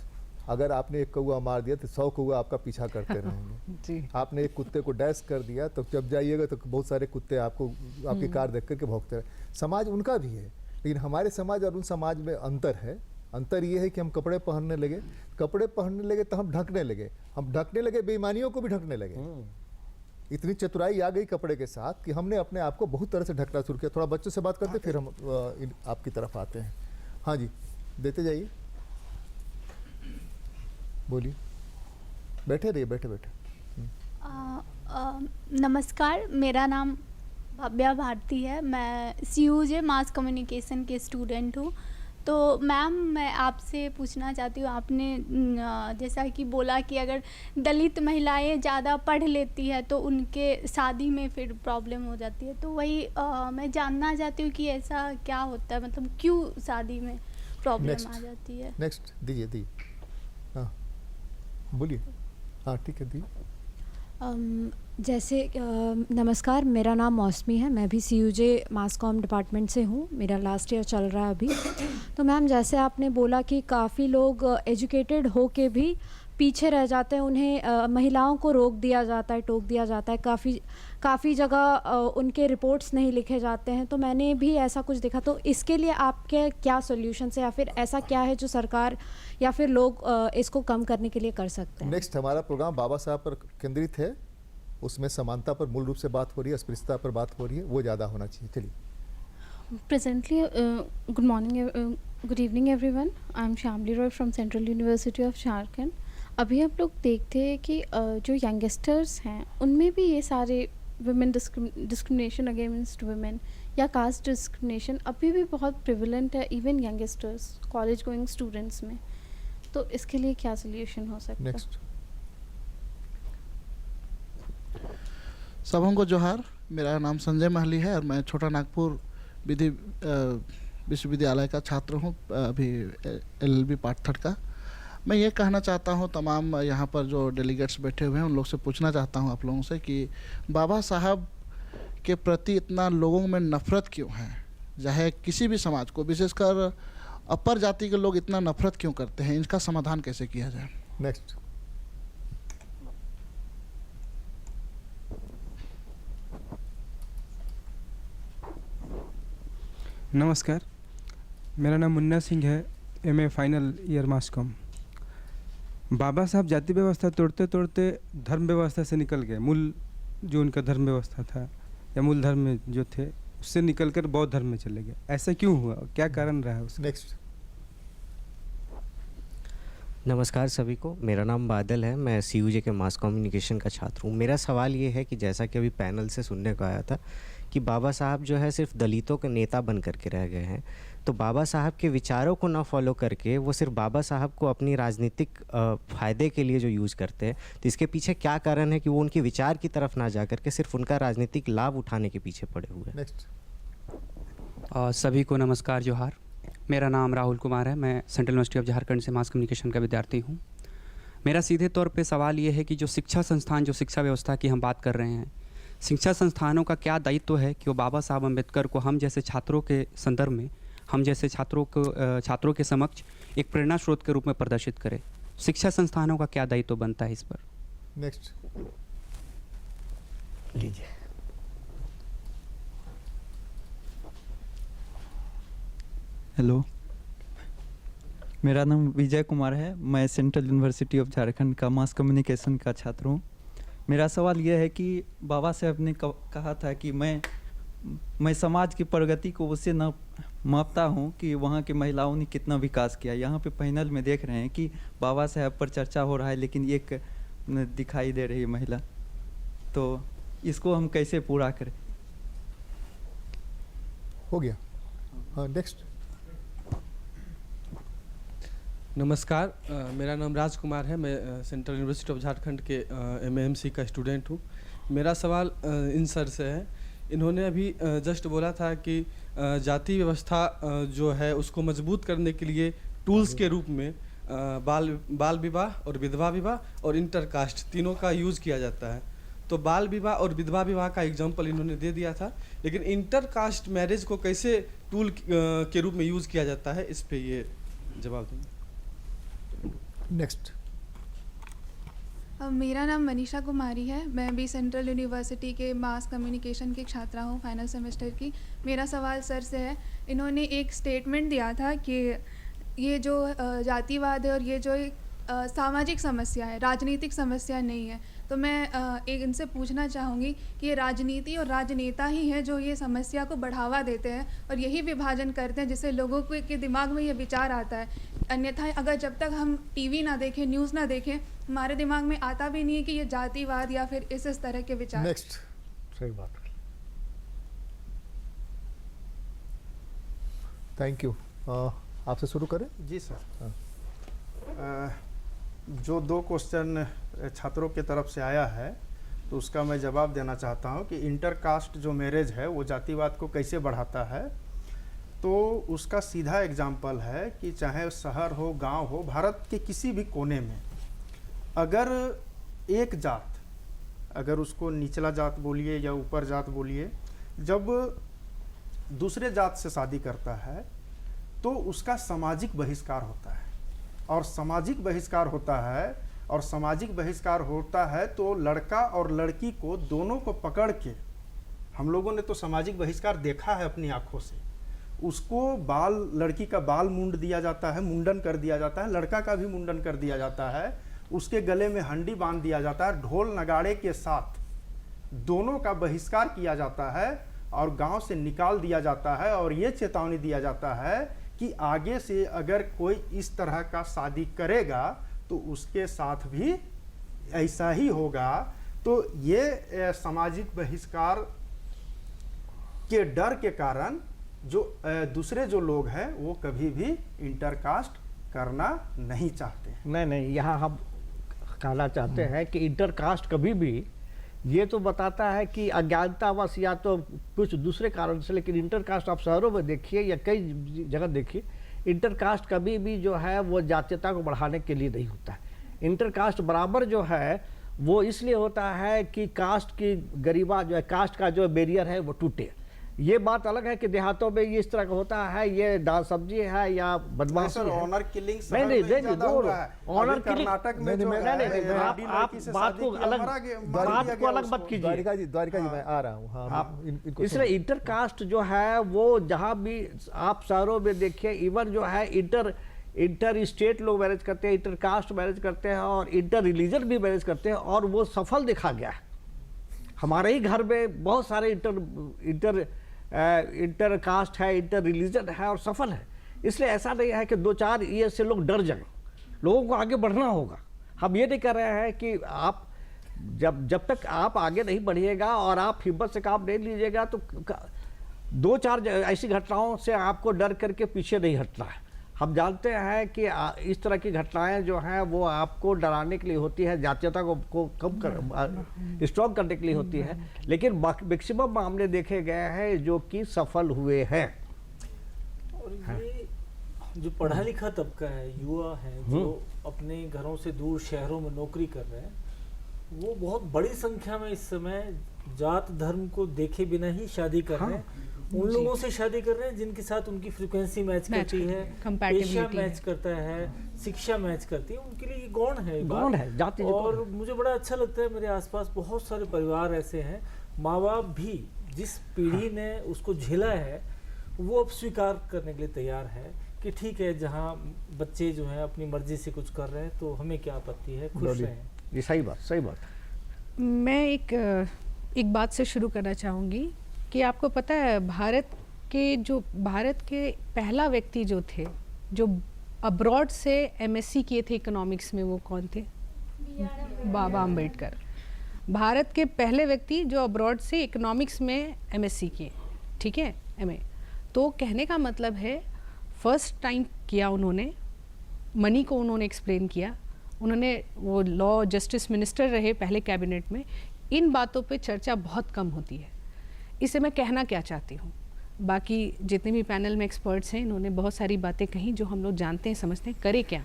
अगर आपने एक कौआ मार दिया तो 100 कौआ आपका पीछा करते रहेंगे। जी। आपने एक कुत्ते को डैश कर दिया तो जब जाइएगा तो बहुत सारे कुत्ते आपको, आपकी कार देख करके भौंकते रहे। समाज उनका भी है, लेकिन हमारे समाज और उन समाज में अंतर है। अंतर ये है कि हम कपड़े पहनने लगे तो हम ढकने लगे, बेईमानियों को भी ढकने लगे। इतनी चतुराई आ गई कपड़े के साथ कि हमने अपने आप को बहुत तरह से ढकना शुरू किया। थोड़ा बच्चों से बात करते फिर हम आपकी तरफ आते हैं। हाँ जी, देते जाइए, बोलिए, बैठे रहिए, बैठे। नमस्कार, मेरा नाम भव्या भारती है। मैं CUJ मास कम्युनिकेशन के स्टूडेंट हूँ। तो मैम, मैं आपसे पूछना चाहती हूँ, आपने जैसा कि बोला कि अगर दलित महिलाएं ज़्यादा पढ़ लेती है तो उनके शादी में फिर प्रॉब्लम हो जाती है। तो वही मैं जानना चाहती हूँ कि ऐसा क्या होता है, मतलब क्यों शादी में प्रॉब्लम आ जाती है। नेक्स्ट दीजिए। हाँ बोलिए। हाँ ठीक है दी। जैसे नमस्कार, मेरा नाम मौसमी है। मैं भी CUJ मास कॉम डिपार्टमेंट से हूँ। मेरा लास्ट ईयर चल रहा है अभी। तो मैम, जैसे आपने बोला कि काफ़ी लोग एजुकेटेड हो के भी पीछे रह जाते हैं, उन्हें महिलाओं को रोक दिया जाता है, टोक दिया जाता है। काफ़ी जगह उनके रिपोर्ट्स नहीं लिखे जाते हैं। तो मैंने भी ऐसा कुछ देखा। तो इसके लिए आपके क्या सॉल्यूशंस है, या फिर ऐसा क्या है जो सरकार या फिर लोग इसको कम करने के लिए कर सकते हैं? नेक्स्ट हमारा प्रोग्राम बाबा साहब पर केंद्रित है, उसमें समानता पर मूल रूप से बात हो रही है, अस्पृश्यता पर बात हो रही है, वो ज़्यादा होना चाहिए। चलिए। Presently good evening everyone, I am Shyamali Roy from Central University of Jharkhand. अभी आप लोग देखते हैं कि जो यंगस्टर्स हैं उनमें भी ये सारे वुमेन डिस्क्रिमिनेशन अगेंस्ट वुमेन या कास्ट डिस्क्रिमिनेशन अभी भी बहुत प्रिवलेंट है, even youngsters, college going students में। तो इसके लिए क्या सोल्यूशन हो सकता है? नेक्स्ट। सबों को जोहार, मेरा नाम संजय महली है और मैं छोटा नागपुर विधि विश्वविद्यालय का छात्र हूँ, अभी LLB पार्ट 3 का। मैं ये कहना चाहता हूँ तमाम यहाँ पर जो डेलीगेट्स बैठे हुए हैं उन लोग से पूछना चाहता हूँ आप लोगों से कि बाबा साहब के प्रति इतना लोगों में नफ़रत क्यों है, चाहे किसी भी समाज को, विशेषकर अपर जाति के लोग इतना नफ़रत क्यों करते हैं, इसका समाधान कैसे किया जाए? नेक्स्ट। नमस्कार, मेरा नाम मुन्ना सिंह है, MA फाइनल ईयर मास कॉम। बाबा साहब जाति व्यवस्था तोड़ते तोड़ते धर्म व्यवस्था से निकल गए। मूल जो उनका धर्म व्यवस्था था या मूल धर्म में जो थे उससे निकलकर बौद्ध धर्म में चले गए। ऐसा क्यों हुआ, क्या कारण रहा है उसका? नेक्स्ट। नमस्कार सभी को, मेरा नाम बादल है, मैं CUJ के मास कम्युनिकेशन का छात्र हूँ। मेरा सवाल ये है कि जैसा कि अभी पैनल से सुनने को आया था कि बाबा साहब जो है सिर्फ दलितों के नेता बन करके रह गए हैं। तो बाबा साहब के विचारों को ना फॉलो करके वो सिर्फ बाबा साहब को अपनी राजनीतिक फ़ायदे के लिए जो यूज़ करते हैं, तो इसके पीछे क्या कारण है कि वो उनके विचार की तरफ ना जा करके सिर्फ उनका राजनीतिक लाभ उठाने के पीछे पड़े हुए हैं। नेक्स्ट। सभी को नमस्कार, जोहार। मेरा नाम राहुल कुमार है, मैं सेंट्रल यूनिवर्सिटी ऑफ झारखंड से मास कम्युनिकेशन का विद्यार्थी हूँ। मेरा सीधे तौर पे सवाल ये है कि जो शिक्षा संस्थान, जो शिक्षा व्यवस्था की हम बात कर रहे हैं, शिक्षा संस्थानों का क्या दायित्व है कि वो बाबा साहब अम्बेडकर को हम जैसे छात्रों के संदर्भ में, हम जैसे छात्रों के समक्ष एक प्रेरणा स्रोत के रूप में प्रदर्शित करें। शिक्षा संस्थानों का क्या दायित्व बनता है इस पर? नेक्स्ट लीजिए। हेलो, मेरा नाम विजय कुमार है, मैं सेंट्रल यूनिवर्सिटी ऑफ झारखंड का मास कम्युनिकेशन का छात्र हूँ। मेरा सवाल यह है कि बाबा साहब ने कहा था कि मैं समाज की प्रगति को उससे न मापता हूँ कि वहाँ की महिलाओं ने कितना विकास किया। यहाँ पे पैनल में देख रहे हैं कि बाबा साहब पर चर्चा हो रहा है, लेकिन एक दिखाई दे रही है महिला, तो इसको हम कैसे पूरा करें? हो गया। हाँ, नेक्स्ट। नमस्कार, मेरा नाम राजकुमार है, मैं सेंट्रल यूनिवर्सिटी ऑफ झारखंड के MAMC का स्टूडेंट हूँ। मेरा सवाल इन सर से है। इन्होंने अभी जस्ट बोला था कि जाति व्यवस्था जो है उसको मजबूत करने के लिए टूल्स के रूप में बाल विवाह और विधवा विवाह और इंटरकास्ट तीनों का यूज़ किया जाता है। तो बाल विवाह और विधवा विवाह का एग्जाम्पल इन्होंने दे दिया था, लेकिन इंटरकास्ट मैरिज को कैसे टूल के रूप में यूज़ किया जाता है, इस पे ये जवाब देंगे। नेक्स्ट। मेरा नाम मनीषा कुमारी है, मैं भी सेंट्रल यूनिवर्सिटी के मास कम्युनिकेशन की छात्रा हूँ, फाइनल सेमेस्टर की। मेरा सवाल सर से है। इन्होंने एक स्टेटमेंट दिया था कि ये जो जातिवाद है और ये जो सामाजिक समस्या है, राजनीतिक समस्या नहीं है। तो मैं एक इनसे पूछना चाहूँगी कि ये राजनीति और राजनेता ही हैं जो ये समस्या को बढ़ावा देते हैं और यही विभाजन करते हैं जिससे लोगों के दिमाग में ये विचार आता है। अन्यथा अगर जब तक हम टीवी ना देखें, न्यूज़ ना देखें, हमारे दिमाग में आता भी नहीं है कि ये जातिवाद या फिर इस तरह के विचार। नेक्स्ट। सही बात। Thank you. आपसे शुरू करें? जी सर। जो 2 क्वेश्चन छात्रों के तरफ से आया है तो उसका मैं जवाब देना चाहता हूं कि इंटरकास्ट जो मैरिज है वो जातिवाद को कैसे बढ़ाता है। तो उसका सीधा एग्जाम्पल है कि चाहे शहर हो, गांव हो, भारत के किसी भी कोने में अगर एक जात, अगर उसको निचला जात बोलिए या ऊपर जात बोलिए, जब दूसरे जात से शादी करता है तो उसका सामाजिक बहिष्कार होता है। और सामाजिक बहिष्कार होता है और सामाजिक बहिष्कार होता है तो लड़का और लड़की को दोनों को पकड़ के, हम लोगों ने तो सामाजिक बहिष्कार देखा है अपनी आंखों से, उसको लड़की का बाल मुंड दिया जाता है, मुंडन कर दिया जाता है, लड़का का भी मुंडन कर दिया जाता है, उसके गले में हंडी बांध दिया जाता है, ढोल नगाड़े के साथ दोनों का बहिष्कार किया जाता है और गांव से निकाल दिया जाता है। और ये चेतावनी दिया जाता है कि आगे से अगर कोई इस तरह का शादी करेगा तो उसके साथ भी ऐसा ही होगा। तो ये सामाजिक बहिष्कार के डर के कारण जो दूसरे जो लोग हैं वो कभी भी इंटरकास्ट करना नहीं चाहते। नहीं, यहाँ हम कहना चाहते हैं कि इंटरकास्ट कभी भी, ये तो बताता है कि अज्ञानतावश या तो कुछ दूसरे कारण से, लेकिन इंटरकास्ट आप शहरों में देखिए या कई जगह देखिए, इंटरकास्ट कभी भी जो है वो जातीयता को बढ़ाने के लिए नहीं होता है। इंटरकास्ट बराबर जो है वो इसलिए होता है कि कास्ट की गरिमा जो है, कास्ट का जो बैरियर है वो टूटे। ये बात अलग है कि देहातों में ये इस तरह का होता है, ये दाल सब्जी है या बदमाशी है। ऑनर किलिंग ऑनर कर्नाटक में जो है, आप बात को अलग मत कीजिए। द्वारिका जी मैं आ रहा हूँ। हाँ, इसलिए इंटरकास्ट जो है वो जहाँ भी आप शहरों में देखिए, इवन जो है इंटर स्टेट लोग मैरिज करते हैं, इंटरकास्ट मैरिज करते हैं और इंटर रिलीजन भी मैरिज करते हैं और वो सफल देखा गया है। हमारे ही घर में बहुत सारे इंटर कास्ट है, इंटर रिलीजन है और सफल है। इसलिए ऐसा नहीं है कि 2-4 ईयर से लोग डर जाएं, लोगों को आगे बढ़ना होगा। हम ये नहीं कर रहे हैं कि आप जब तक आप आगे नहीं बढ़िएगा और आप हिम्मत से काम नहीं लीजिएगा तो 2-4 ऐसी घटनाओं से आपको डर करके पीछे नहीं हटना है। हम जानते हैं कि इस तरह की घटनाएं जो हैं वो आपको डराने के लिए होती है, जातीयता को कम कर स्ट्रॉन्ग करने के लिए होती है, लेकिन मैक्सिमम मामले देखे गए हैं जो कि सफल हुए हैं। और ये जो पढ़ा लिखा तबका है, युवा है, जो अपने घरों से दूर शहरों में नौकरी कर रहे हैं, वो बहुत बड़ी संख्या में इस समय जात धर्म को देखे बिना ही शादी कर रहे हैं। उन लोगों से शादी कर रहे हैं जिनके साथ उनकी फ्रीक्वेंसी मैच करती है, पेशा मैच करता है, शिक्षा मैच करती है, उनके लिए ये गौण है, गौण है, जाति। और मुझे बड़ा अच्छा लगता है, मेरे आसपास बहुत सारे परिवार ऐसे हैं, माँ बाप भी जिस पीढ़ी ने उसको झेला है वो अब स्वीकार करने के लिए तैयार है कि ठीक है, जहाँ बच्चे जो हैं अपनी मर्जी से कुछ कर रहे हैं तो हमें क्या आपत्ति है, खुश रहें। ये सही बात। मैं एक बात से शुरू करना चाहूँगी कि आपको पता है भारत के पहला व्यक्ति जो थे जो अब्रॉड से एमएससी किए थे इकोनॉमिक्स में, वो कौन थे? बाबा अम्बेडकर। भारत के पहले व्यक्ति जो अब्रॉड से इकोनॉमिक्स में एमएससी किए, ठीक है, एमए। तो कहने का मतलब है फर्स्ट टाइम किया उन्होंने, मनी को उन्होंने एक्सप्लेन किया, उन्होंने वो लॉ जस्टिस मिनिस्टर रहे पहले कैबिनेट में। इन बातों पे चर्चा बहुत कम होती है। इसे मैं कहना क्या चाहती हूँ, बाकी जितने भी पैनल में एक्सपर्ट्स हैं इन्होंने बहुत सारी बातें कही जो हम लोग जानते हैं, समझते हैं, करे क्या।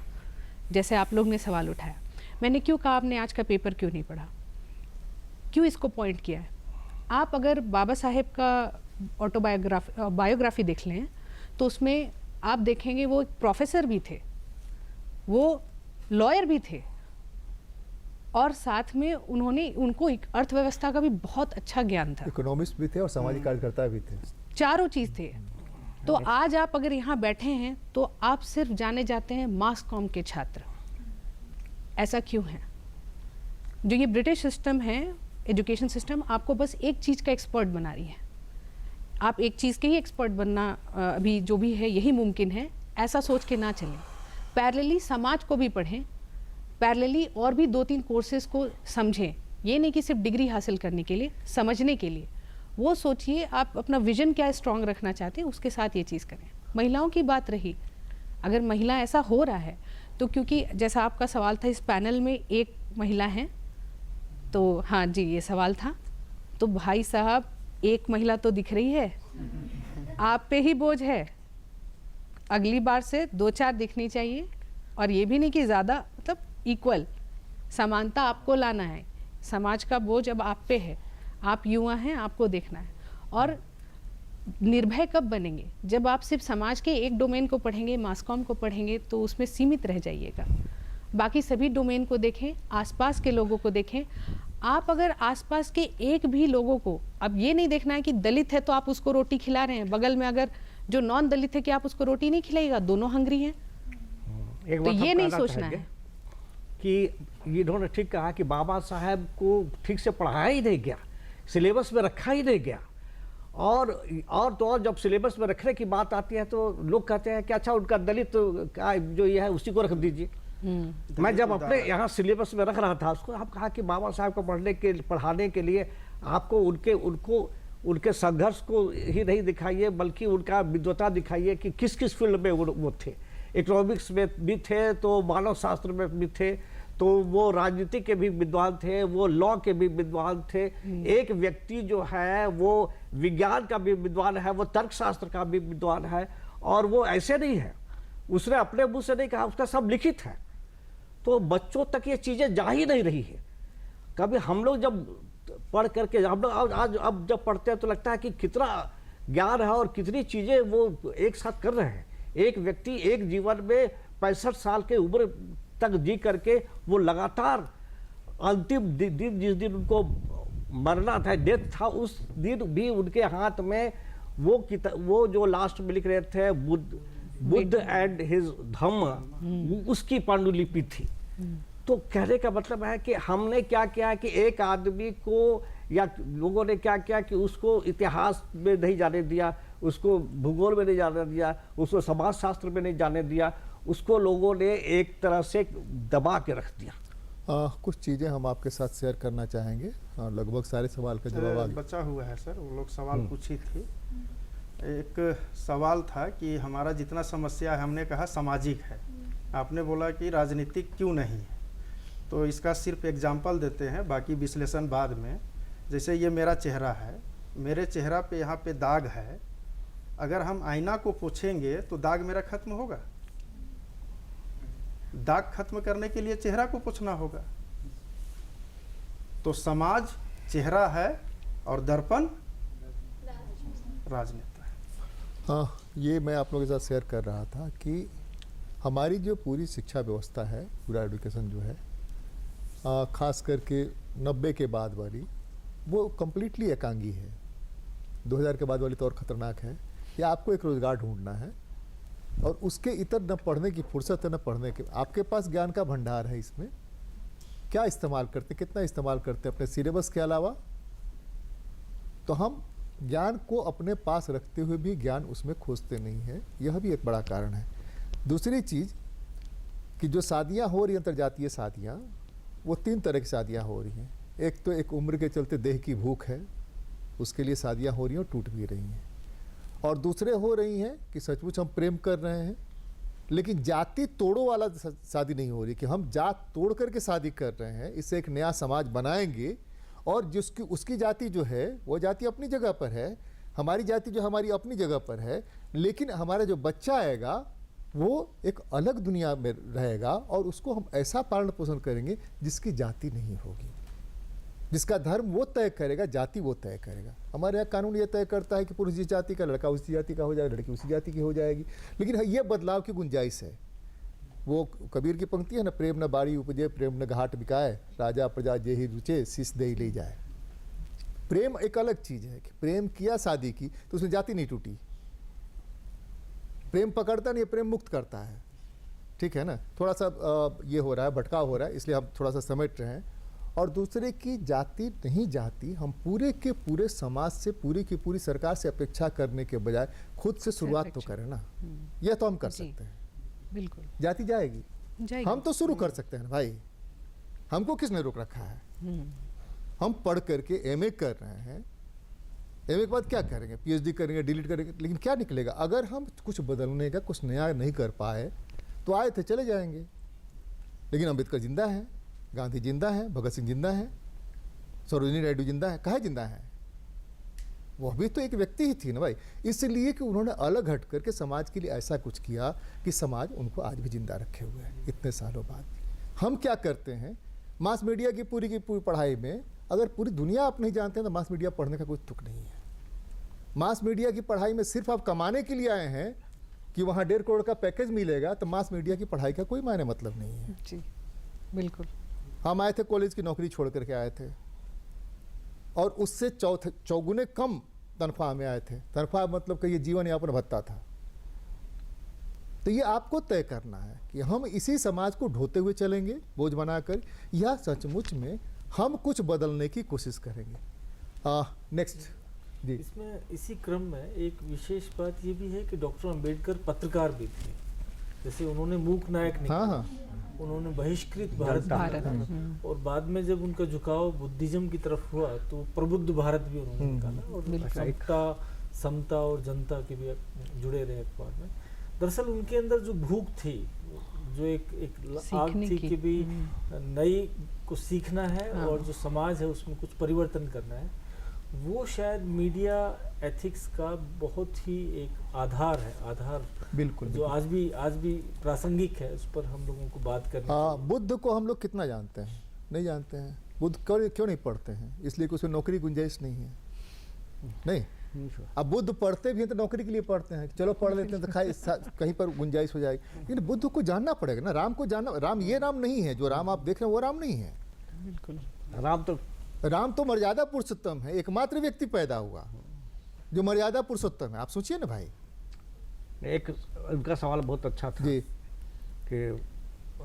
जैसे आप लोग ने सवाल उठाया, मैंने क्यों कहा आपने आज का पेपर क्यों नहीं पढ़ा, क्यों इसको पॉइंट किया है। आप अगर बाबा साहेब का बायोग्राफी देख लें तो उसमें आप देखेंगे वो एक प्रोफेसर भी थे, वो लॉयर भी थे, और साथ में उनको एक अर्थव्यवस्था का भी बहुत अच्छा ज्ञान था, इकोनॉमिस्ट भी थे और सामाजिक कार्यकर्ता भी थे, चारों चीज़ थे। तो आज आप अगर यहाँ बैठे हैं तो आप सिर्फ जाने जाते हैं मास कॉम के छात्र। ऐसा क्यों है? जो ये ब्रिटिश सिस्टम है, एजुकेशन सिस्टम, आपको बस एक चीज़ का एक्सपर्ट बना रही है। आप एक चीज़ के ही एक्सपर्ट बनना अभी जो भी है यही मुमकिन है, ऐसा सोच के ना चलें। पैरेलली समाज को भी पढ़ें, पैरेलली और भी 2-3 कोर्सेज को समझें। ये नहीं कि सिर्फ डिग्री हासिल करने के लिए, समझने के लिए वो सोचिए आप अपना विजन क्या स्ट्रॉन्ग रखना चाहते हैं, उसके साथ ये चीज़ करें। महिलाओं की बात रही, अगर महिला ऐसा हो रहा है तो क्योंकि जैसा आपका सवाल था, इस पैनल में एक महिला है, तो हाँ जी ये सवाल था, तो भाई साहब एक महिला तो दिख रही है, आप पे ही बोझ है, अगली बार से 2-4 दिखनी चाहिए। और ये भी नहीं कि ज़्यादा, मतलब इक्वल, समानता आपको लाना है। समाज का बोझ अब आप पे है, आप युवा हैं, आपको देखना है। और निर्भय कब बनेंगे? जब आप सिर्फ समाज के एक डोमेन को पढ़ेंगे, मास कॉम को पढ़ेंगे, तो उसमें सीमित रह जाइएगा। बाकी सभी डोमेन को देखें, आसपास के लोगों को देखें। आप अगर आसपास के एक भी लोगों को, अब ये नहीं देखना है कि दलित है तो आप उसको रोटी खिला रहे हैं, बगल में अगर जो नॉन दलित है कि आप उसको रोटी नहीं खिलाइएगा, दोनों हंगरी हैं। तो ये नहीं सोचना है कि इन्होंने ठीक कहा कि बाबा साहब को ठीक से पढ़ाया ही नहीं गया, सिलेबस में रखा ही नहीं गया। और तो और जब सिलेबस में रखने की बात आती है तो लोग कहते हैं कि अच्छा उनका दलित का जो ये है उसी को रख दीजिए। मैं जब अपने यहाँ सिलेबस में रख रहा था उसको, आप कहा कि बाबा साहब को पढ़ाने के लिए आपको उनके संघर्ष को ही नहीं दिखाइए, बल्कि उनका विद्वता दिखाइए कि किस किस फील्ड में वो थे। इकोनॉमिक्स में भी थे, तो मानव शास्त्र में भी थे, तो वो राजनीति के भी विद्वान थे, वो लॉ के भी विद्वान थे। एक व्यक्ति जो है वो विज्ञान का भी विद्वान है, वो तर्कशास्त्र का भी विद्वान है। और वो ऐसे नहीं है, उसने अपने मुंह से नहीं कहा, उसका सब लिखित है। तो बच्चों तक ये चीज़ें जा ही नहीं रही है। कभी हम लोग जब पढ़ करके हम लोग आज अब जब पढ़ते हैं तो लगता है कि कितना ज्ञान है और कितनी चीज़ें वो एक साथ कर रहे हैं। एक व्यक्ति एक जीवन में 65 साल के उम्र तक जी करके वो लगातार अंतिम दिन जिस दिन उनको मरना था, डेथ था, उस दिन भी उनके हाथ में वो जो लास्ट में लिख रहे थे बुद्ध एंड हिज धम्म, उसकी पांडुलिपि थी। तो कहने का मतलब है कि हमने क्या किया कि एक आदमी को या लोगों ने क्या किया कि उसको इतिहास में नहीं जाने दिया, उसको भूगोल में नहीं जाने दिया, उसको समाजशास्त्र में नहीं जाने दिया, उसको लोगों ने एक तरह से दबा के रख दिया। कुछ चीज़ें हम आपके साथ शेयर करना चाहेंगे। लगभग सारे सवाल का जवाब आगे बचा हुआ है सर, वो लोग सवाल पूछी थी। एक सवाल था कि हमारा जितना समस्या है, हमने कहा सामाजिक है, आपने बोला कि राजनीतिक क्यों नहीं है। तो इसका सिर्फ एग्जाम्पल देते हैं, बाकी विश्लेषण बाद में। जैसे ये मेरा चेहरा है, मेरे चेहरा पे यहाँ पे दाग है, अगर हम आईना को पोछेंगे तो दाग मेरा खत्म होगा? दाग खत्म करने के लिए चेहरा को पोछना होगा। तो समाज चेहरा है और दर्पण राजनेता है। हाँ, ये मैं आप लोगों के साथ शेयर कर रहा था कि हमारी जो पूरी शिक्षा व्यवस्था है, पूरा एजुकेशन जो है, ख़ास करके 90 के बाद वाली, वो कम्प्लीटली एकांगी है। 2000 के बाद वाली तो और ख़तरनाक है कि आपको एक रोज़गार ढूंढना है और उसके इतर न पढ़ने की फुर्सत है न पढ़ने के। आपके पास ज्ञान का भंडार है, इसमें क्या इस्तेमाल करते, कितना इस्तेमाल करते अपने सिलेबस के अलावा। तो हम ज्ञान को अपने पास रखते हुए भी ज्ञान उसमें खोजते नहीं हैं, यह भी एक बड़ा कारण है। दूसरी चीज़ कि जो शादियाँ हो रही हैं, अंतर्जातीय शादियाँ, वो 3 तरह की शादियाँ हो रही हैं। एक तो एक उम्र के चलते देह की भूख है, उसके लिए शादियाँ हो रही हैं और टूट भी रही हैं। और दूसरे हो रही हैं कि सचमुच हम प्रेम कर रहे हैं, लेकिन जाति तोड़ो वाला शादी नहीं हो रही कि हम जात तोड़ करके शादी कर रहे हैं, इससे एक नया समाज बनाएंगे और जिसकी उसकी जाति जो है वो जाति अपनी जगह पर है, हमारी जाति जो हमारी अपनी जगह पर है, लेकिन हमारा जो बच्चा आएगा वो एक अलग दुनिया में रहेगा और उसको हम ऐसा पालन पोषण करेंगे जिसकी जाति नहीं होगी, जिसका धर्म वो तय करेगा, जाति वो तय करेगा। हमारे यहाँ कानून ये तय करता है कि पुरुष जिस जाति का, लड़का उसी जाति का हो जाएगा, लड़की उसी जाति की हो जाएगी, लेकिन ये बदलाव की गुंजाइश है। वो कबीर की पंक्ति है ना, प्रेम न बाड़ी उपजे, प्रेम न घाट बिकाए, राजा प्रजा जे ही रुचे, शीश दे ही ले जाए। प्रेम एक अलग चीज़ है कि प्रेम किया, शादी की, तो उसमें जाति नहीं टूटी। प्रेम पकड़ता नहीं, प्रेम मुक्त करता है, ठीक है ना। थोड़ा सा ये हो रहा है, भटकाव हो रहा है, इसलिए हम थोड़ा सा समेट रहे हैं। और दूसरे की जाति नहीं जाति, हम पूरे के पूरे समाज से, पूरी की पूरी सरकार से अपेक्षा करने के बजाय खुद से शुरुआत तो करें ना। यह तो हम कर सकते हैं, बिल्कुल। जाति जाएगी, हम तो शुरू कर सकते हैं भाई, हमको किसने रोक रखा है। हम पढ़ करके एमए कर रहे हैं, एमए के बाद क्या करेंगे, पीएचडी करेंगे, डिलीट करेंगे, लेकिन क्या निकलेगा। अगर हम कुछ बदलने का, कुछ नया नहीं कर पाए तो आए थे चले जाएंगे। लेकिन अम्बेडकर जिंदा है, गांधी जिंदा है, भगत सिंह जिंदा है, सरोजिनी नायडू जिंदा है, कहाँ जिंदा है, वो भी तो एक व्यक्ति ही थी ना भाई। इसलिए कि उन्होंने अलग हट करके समाज के लिए ऐसा कुछ किया कि समाज उनको आज भी जिंदा रखे हुए है इतने सालों बाद। हम क्या करते हैं, मास मीडिया की पूरी पढ़ाई में, अगर पूरी दुनिया आप नहीं जानते हैं तो मास मीडिया पढ़ने का कोई तुक नहीं है। मास मीडिया की पढ़ाई में सिर्फ आप कमाने के लिए आए हैं कि वहाँ 1.5 करोड़ का पैकेज मिलेगा, तो मास मीडिया की पढ़ाई का कोई मायने मतलब नहीं है। जी बिल्कुल। हम आए थे, कॉलेज की नौकरी छोड़ करके आए थे और उससे चौगुने कम तनख्वाह में आए थे। तनख्वाह मतलब कि ये जीवन यापन भत्ता था। तो ये आपको तय करना है कि हम इसी समाज को ढोते हुए चलेंगे बोझ बनाकर, या सचमुच में हम कुछ बदलने की कोशिश करेंगे। नेक्स्ट जी। इसमें इसी क्रम में एक विशेष बात ये भी है कि डॉक्टर अंबेडकर पत्रकार भी थे। जैसे उन्होंने मूक नायक निकाला, उन्होंने बहिष्कृत भारत, और बाद में जब उनका झुकाव बुद्धिज्म की तरफ हुआ तो प्रबुद्ध भारत भी उन्होंने निकाला, और समता और जनता के भी जुड़े रहे अखबार में। दरअसल उनके अंदर जो भूख थी, जो एक आग थी कि भी नई को सीखना है और जो समाज है उसमें कुछ परिवर्तन करना है, वो शायद मीडिया एथिक्स का बहुत ही एक आधार है, आधार बिल्कुल, जो आज भी प्रासंगिक है, उस पर हम लोगों को बात करनी चाहिए। बुद्ध को हम लोग कितना जानते हैं, नहीं जानते हैं। बुद्ध क्यों नहीं पढ़ते हैं, इसलिए कि उसमें नौकरी गुंजाइश नहीं है। नहीं, अब बुद्ध पढ़ते भी हैं तो नौकरी के लिए पढ़ते हैं, चलो पढ़ लेते हैं तो कहीं पर गुंजाइश हो जाएगी। लेकिन बुद्ध को जानना पड़ेगा ना, राम को जानना। राम ये राम नहीं है, जो राम आप देख रहे हैं वो राम नहीं है। बिल्कुल, राम तो मर्यादा पुरुषोत्तम है, एकमात्र व्यक्ति पैदा हुआ जो मर्यादा पुरुषोत्तम है। आप सोचिए ना भाई। एक उनका सवाल बहुत अच्छा था जी, कि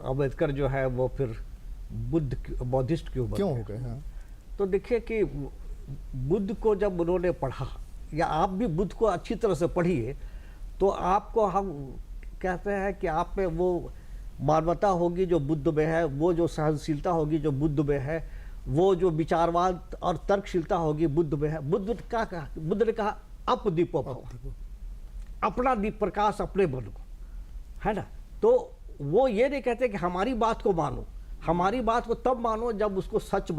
अम्बेडकर जो है वो फिर बौद्धिस्ट क्यों हो गए। हाँ, तो देखिए कि बुद्ध को जब उन्होंने पढ़ा, या आप भी बुद्ध को अच्छी तरह से पढ़िए, तो आपको हम कहते हैं कि आप में वो मानवता होगी जो बुद्ध में है, वो जो सहनशीलता होगी जो बुद्ध में है, वो जो विचारवाद और तर्कशीलता होगी बुद्ध में है। बुद्ध ने कहा अपदीपो भव, अपना दीप प्रकाश अपने बनो, है ना। तो वो ये नहीं कहते कि हमारी बात को मानो, हमारी बात को तब मानो जब उसको सच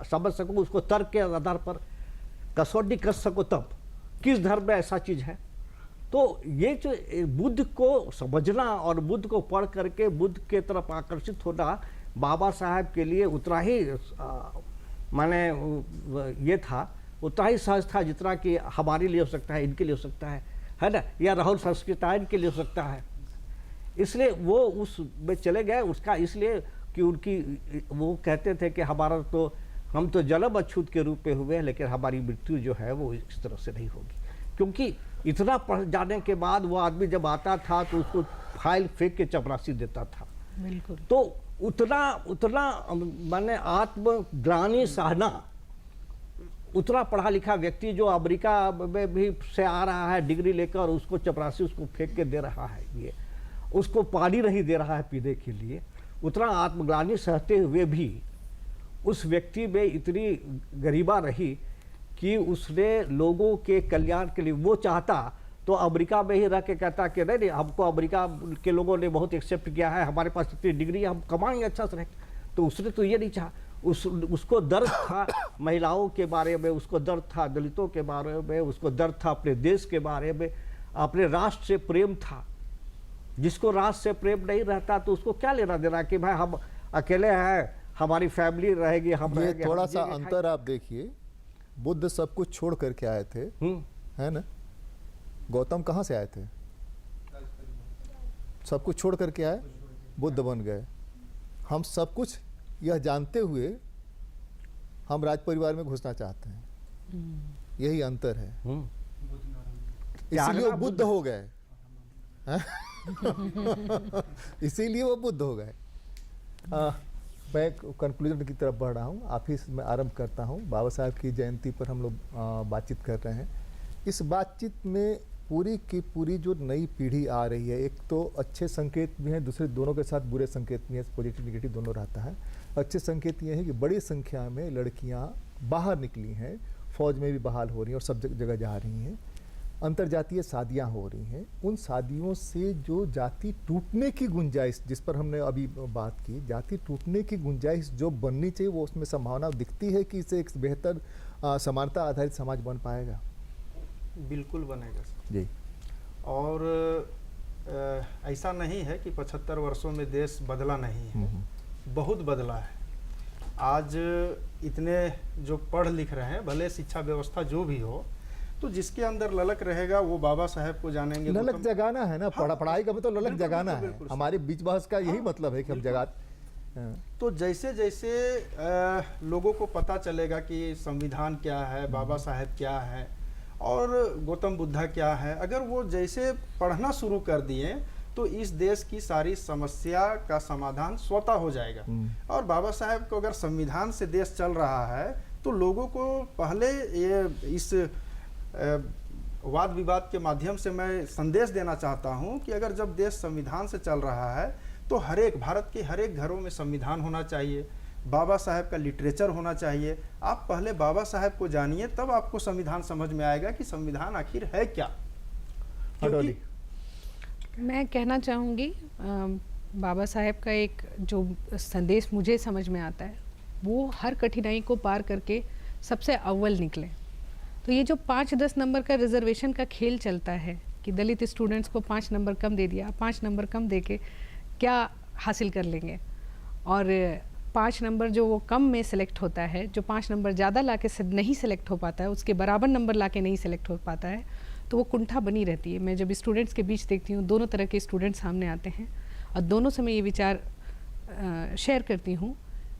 समझ सको, उसको तर्क के आधार पर कसौटी कर सको, तब किस धर्म में ऐसा चीज है। तो ये जो बुद्ध को समझना और बुद्ध को पढ़ करके बुद्ध के तरफ आकर्षित होना बाबा साहब के लिए उतना ही माने ये था, उतना ही सहज था जितना कि हमारे लिए हो सकता है, इनके लिए हो सकता है ना, या राहुल संस्कृतायन के लिए हो सकता है। इसलिए वो उस में चले गए, उसका इसलिए कि उनकी वो कहते थे कि हमारा तो हम तो जन्म अछूत के रूप में हुए, लेकिन हमारी मृत्यु जो है वो इस तरह से नहीं होगी। क्योंकि इतना पढ़ जाने के बाद वो आदमी जब आता था तो उसको फाइल फेंक के चपरासी देता था। बिल्कुल। तो उतना माने आत्मग्लानि सहना, उतना पढ़ा लिखा व्यक्ति जो अमेरिका में भी से आ रहा है डिग्री लेकर, उसको चपरासी उसको फेंक के दे रहा है, ये उसको पानी नहीं दे रहा है पीने के लिए, उतना आत्मग्लानि सहते हुए भी उस व्यक्ति में इतनी गरिमा रही कि उसने लोगों के कल्याण के लिए, वो चाहता तो अमेरिका में ही रह के कहता कि नहीं हमको अमेरिका के लोगों ने बहुत एक्सेप्ट किया है, हमारे पास इतनी डिग्री है, हम कमाएंगे अच्छा से रह। तो उसने तो ये नहीं चाहा, उसको दर्द था महिलाओं के बारे में, उसको दर्द था दलितों के बारे में, उसको दर्द था अपने देश के बारे में, अपने राष्ट्र से प्रेम था। जिसको राष्ट्र से प्रेम नहीं रहता तो उसको क्या लेना देना कि भाई हम अकेले हैं, हमारी फैमिली रहेगी, हम रहेंगे। थोड़ा सा अंतर आप देखिए, बुद्ध सब कुछ छोड़ करके आए थे, है ना। गौतम कहाँ से आए थे? सब कुछ छोड़ करके आए, बुद्ध बन गए। हम सब कुछ यह जानते हुए हम राज परिवार में घुसना चाहते हैं, यही अंतर है। इसीलिए वो बुद्ध हो गए, इसीलिए वो बुद्ध हो गए। मैं कंक्लूजन की तरफ बढ़ रहा हूँ, आप ही मैं आरंभ करता हूँ। बाबा साहब की जयंती पर हम लोग बातचीत कर रहे हैं। इस बातचीत में पूरी की पूरी जो नई पीढ़ी आ रही है, एक तो अच्छे संकेत भी हैं, दूसरे दोनों के साथ बुरे संकेत भी हैं, पॉजिटिव निगेटिव दोनों रहता है। अच्छे संकेत ये है कि बड़ी संख्या में लड़कियां बाहर निकली हैं, फौज में भी बहाल हो रही हैं और सब जगह जा रही हैं। अंतर्जातीय शादियां हो रही हैं। उन शादियों से जो जाति टूटने की गुंजाइश, जिस पर हमने अभी बात की, जाति टूटने की गुंजाइश जो बननी चाहिए, वो उसमें संभावना दिखती है कि इससे एक बेहतर समानता आधारित समाज बन पाएगा। बिल्कुल बनेगा जी। और ऐसा नहीं है कि 75 वर्षों में देश बदला नहीं है, बहुत बदला है। आज इतने जो पढ़ लिख रहे हैं, भले शिक्षा व्यवस्था जो भी हो, तो जिसके अंदर ललक रहेगा वो बाबा साहब को जानेंगे। ललक जगाना है ना, पढ़ाई का मतलब ललक जगाना है। हमारे बीच बहस का यही मतलब है कि हम जगा। तो जैसे जैसे लोगों को पता चलेगा कि संविधान क्या है, बाबा साहब क्या है और गौतम बुद्धा क्या है, अगर वो जैसे पढ़ना शुरू कर दिए तो इस देश की सारी समस्या का समाधान स्वतः हो जाएगा। और बाबा साहब को अगर संविधान से देश चल रहा है तो लोगों को पहले ये इस वाद विवाद के माध्यम से मैं संदेश देना चाहता हूं कि अगर जब देश संविधान से चल रहा है तो भारत के हर एक घरों में संविधान होना चाहिए, बाबा साहब का लिटरेचर होना चाहिए। आप पहले बाबा साहब को जानिए, तब आपको संविधान समझ में आएगा कि संविधान आखिर है क्या। क्योंकि मैं कहना चाहूँगी, बाबा साहब का एक जो संदेश मुझे समझ में आता है, वो हर कठिनाई को पार करके सबसे अव्वल निकले। तो ये जो 5-10 नंबर का रिजर्वेशन का खेल चलता है कि दलित स्टूडेंट्स को 5 नंबर कम दे दिया, 5 नंबर कम दे के क्या हासिल कर लेंगे, और 5 नंबर जो वो कम में सेलेक्ट होता है, जो 5 नंबर ज़्यादा ला के नहीं सेलेक्ट हो पाता है, उसके बराबर नंबर ला के नहीं सेलेक्ट हो पाता है, तो वो कुंठा बनी रहती है। मैं जब स्टूडेंट्स के बीच देखती हूँ, दोनों तरह के स्टूडेंट्स सामने आते हैं और दोनों से मैं ये विचार शेयर करती हूँ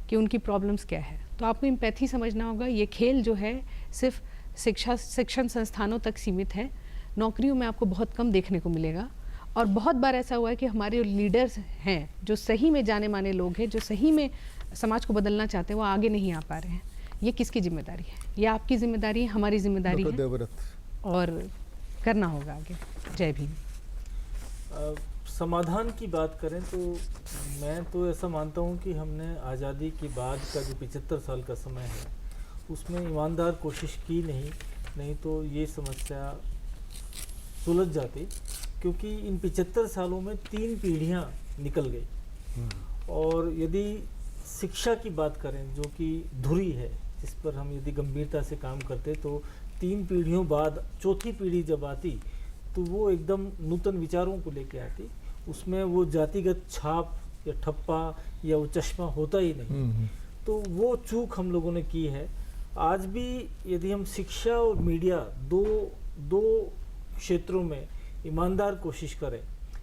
कि उनकी प्रॉब्लम्स क्या है। तो आपको एम्पैथी समझना होगा। ये खेल जो है सिर्फ शिक्षण संस्थानों तक सीमित है, नौकरियों में आपको बहुत कम देखने को मिलेगा। और बहुत बार ऐसा हुआ है कि हमारे लीडर्स हैं जो सही में जाने माने लोग हैं, जो सही में समाज को बदलना चाहते हैं, वो आगे नहीं आ पा रहे हैं। ये किसकी जिम्मेदारी है? ये आपकी जिम्मेदारी है, हमारी जिम्मेदारी है, और करना होगा आगे। जय भीम। समाधान की बात करें तो मैं तो ऐसा मानता हूँ कि हमने आज़ादी के बाद का जो 75 साल का समय है उसमें ईमानदार कोशिश की नहीं तो ये समस्या सुलझ जाती, क्योंकि इन 75 सालों में 3 पीढ़ियाँ निकल गई। और यदि शिक्षा की बात करें जो कि धुरी है, जिस पर हम यदि गंभीरता से काम करते तो 3 पीढ़ियों बाद चौथी पीढ़ी जब आती तो वो एकदम नूतन विचारों को लेके आती, उसमें वो जातिगत छाप या ठप्पा या वो चश्मा होता ही नहीं। तो वो चूक हम लोगों ने की है। आज भी यदि हम शिक्षा और मीडिया दो क्षेत्रों में ईमानदार कोशिश करें,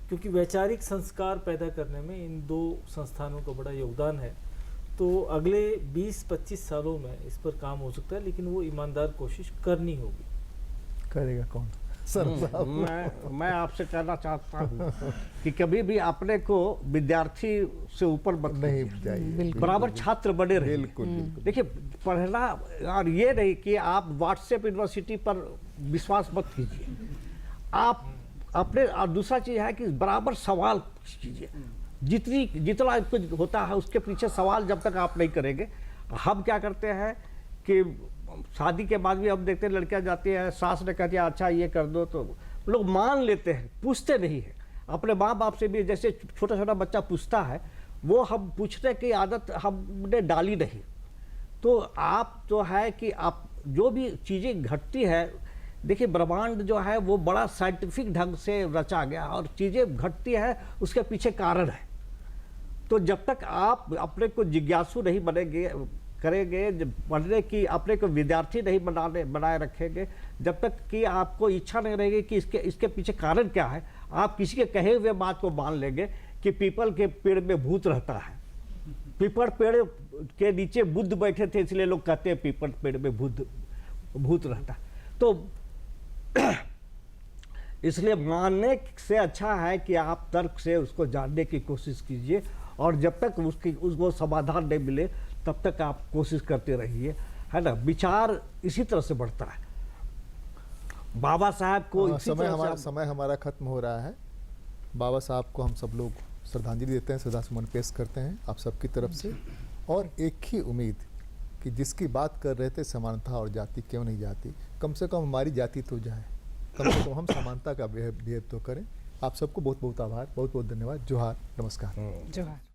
क्योंकि वैचारिक संस्कार पैदा करने में इन 2 संस्थानों का बड़ा योगदान है, तो अगले 20-25 सालों में इस पर काम हो सकता है, लेकिन वो ईमानदार कोशिश करनी होगी। करेगा कौन? सर मैं आपसे कहना चाहता हूँ कि कभी भी अपने को विद्यार्थी से ऊपर नहीं जाइए, बराबर छात्र बने रहे। बिल्कुल। देखिए पढ़ना, और ये नहीं कि आप व्हाट्सएप यूनिवर्सिटी पर विश्वास मत कीजिए, आप अपने, और दूसरा चीज़ है कि बराबर सवाल कीजिए। जितना कुछ होता है उसके पीछे सवाल जब तक आप नहीं करेंगे। हम क्या करते हैं कि शादी के बाद भी हम देखते हैं लड़कियां जाती हैं, सास ने कहती है अच्छा ये कर दो, तो लोग मान लेते हैं, पूछते नहीं है। अपने माँ बाप से भी जैसे छोटा छोटा बच्चा पूछता है, वो हम पूछने की आदत हमने डाली नहीं। तो आप जो है कि आप जो भी चीज़ें घटती है, देखिए ब्रह्मांड जो है वो बड़ा साइंटिफिक ढंग से रचा गया, और चीज़ें घटती है उसके पीछे कारण है। तो जब तक आप अपने को जिज्ञासु नहीं बनेंगे, करेंगे पढ़ने की, अपने को विद्यार्थी नहीं बनाए रखेंगे, जब तक कि आपको इच्छा नहीं रहेगी कि इसके पीछे कारण क्या है, आप किसी के कहे हुए बात को मान लेंगे कि पीपल के पेड़ में भूत रहता है, पीपल पेड़ के नीचे बुद्ध बैठे थे इसलिए लोग कहते हैं पीपल पेड़ में भूत रहता है। तो इसलिए मानने से अच्छा है कि आप तर्क से उसको जानने की कोशिश कीजिए, और जब तक उसको समाधान नहीं मिले तब तक आप कोशिश करते रहिए, है ना। विचार इसी तरह से बढ़ता है। बाबा साहब को समय हमारा खत्म हो रहा है। बाबा साहब को हम सब लोग श्रद्धांजलि देते हैं, श्रद्धासुमन पेश करते हैं आप सबकी तरफ से, और एक ही उम्मीद कि जिसकी बात कर रहे थे समानता और जाति क्यों नहीं जाती, कम से कम हमारी जाति तो जाए, कम से कम हम समानता का बिहेव तो करें। आप सबको बहुत बहुत आभार, बहुत बहुत धन्यवाद। जोहार, नमस्कार। जोहार।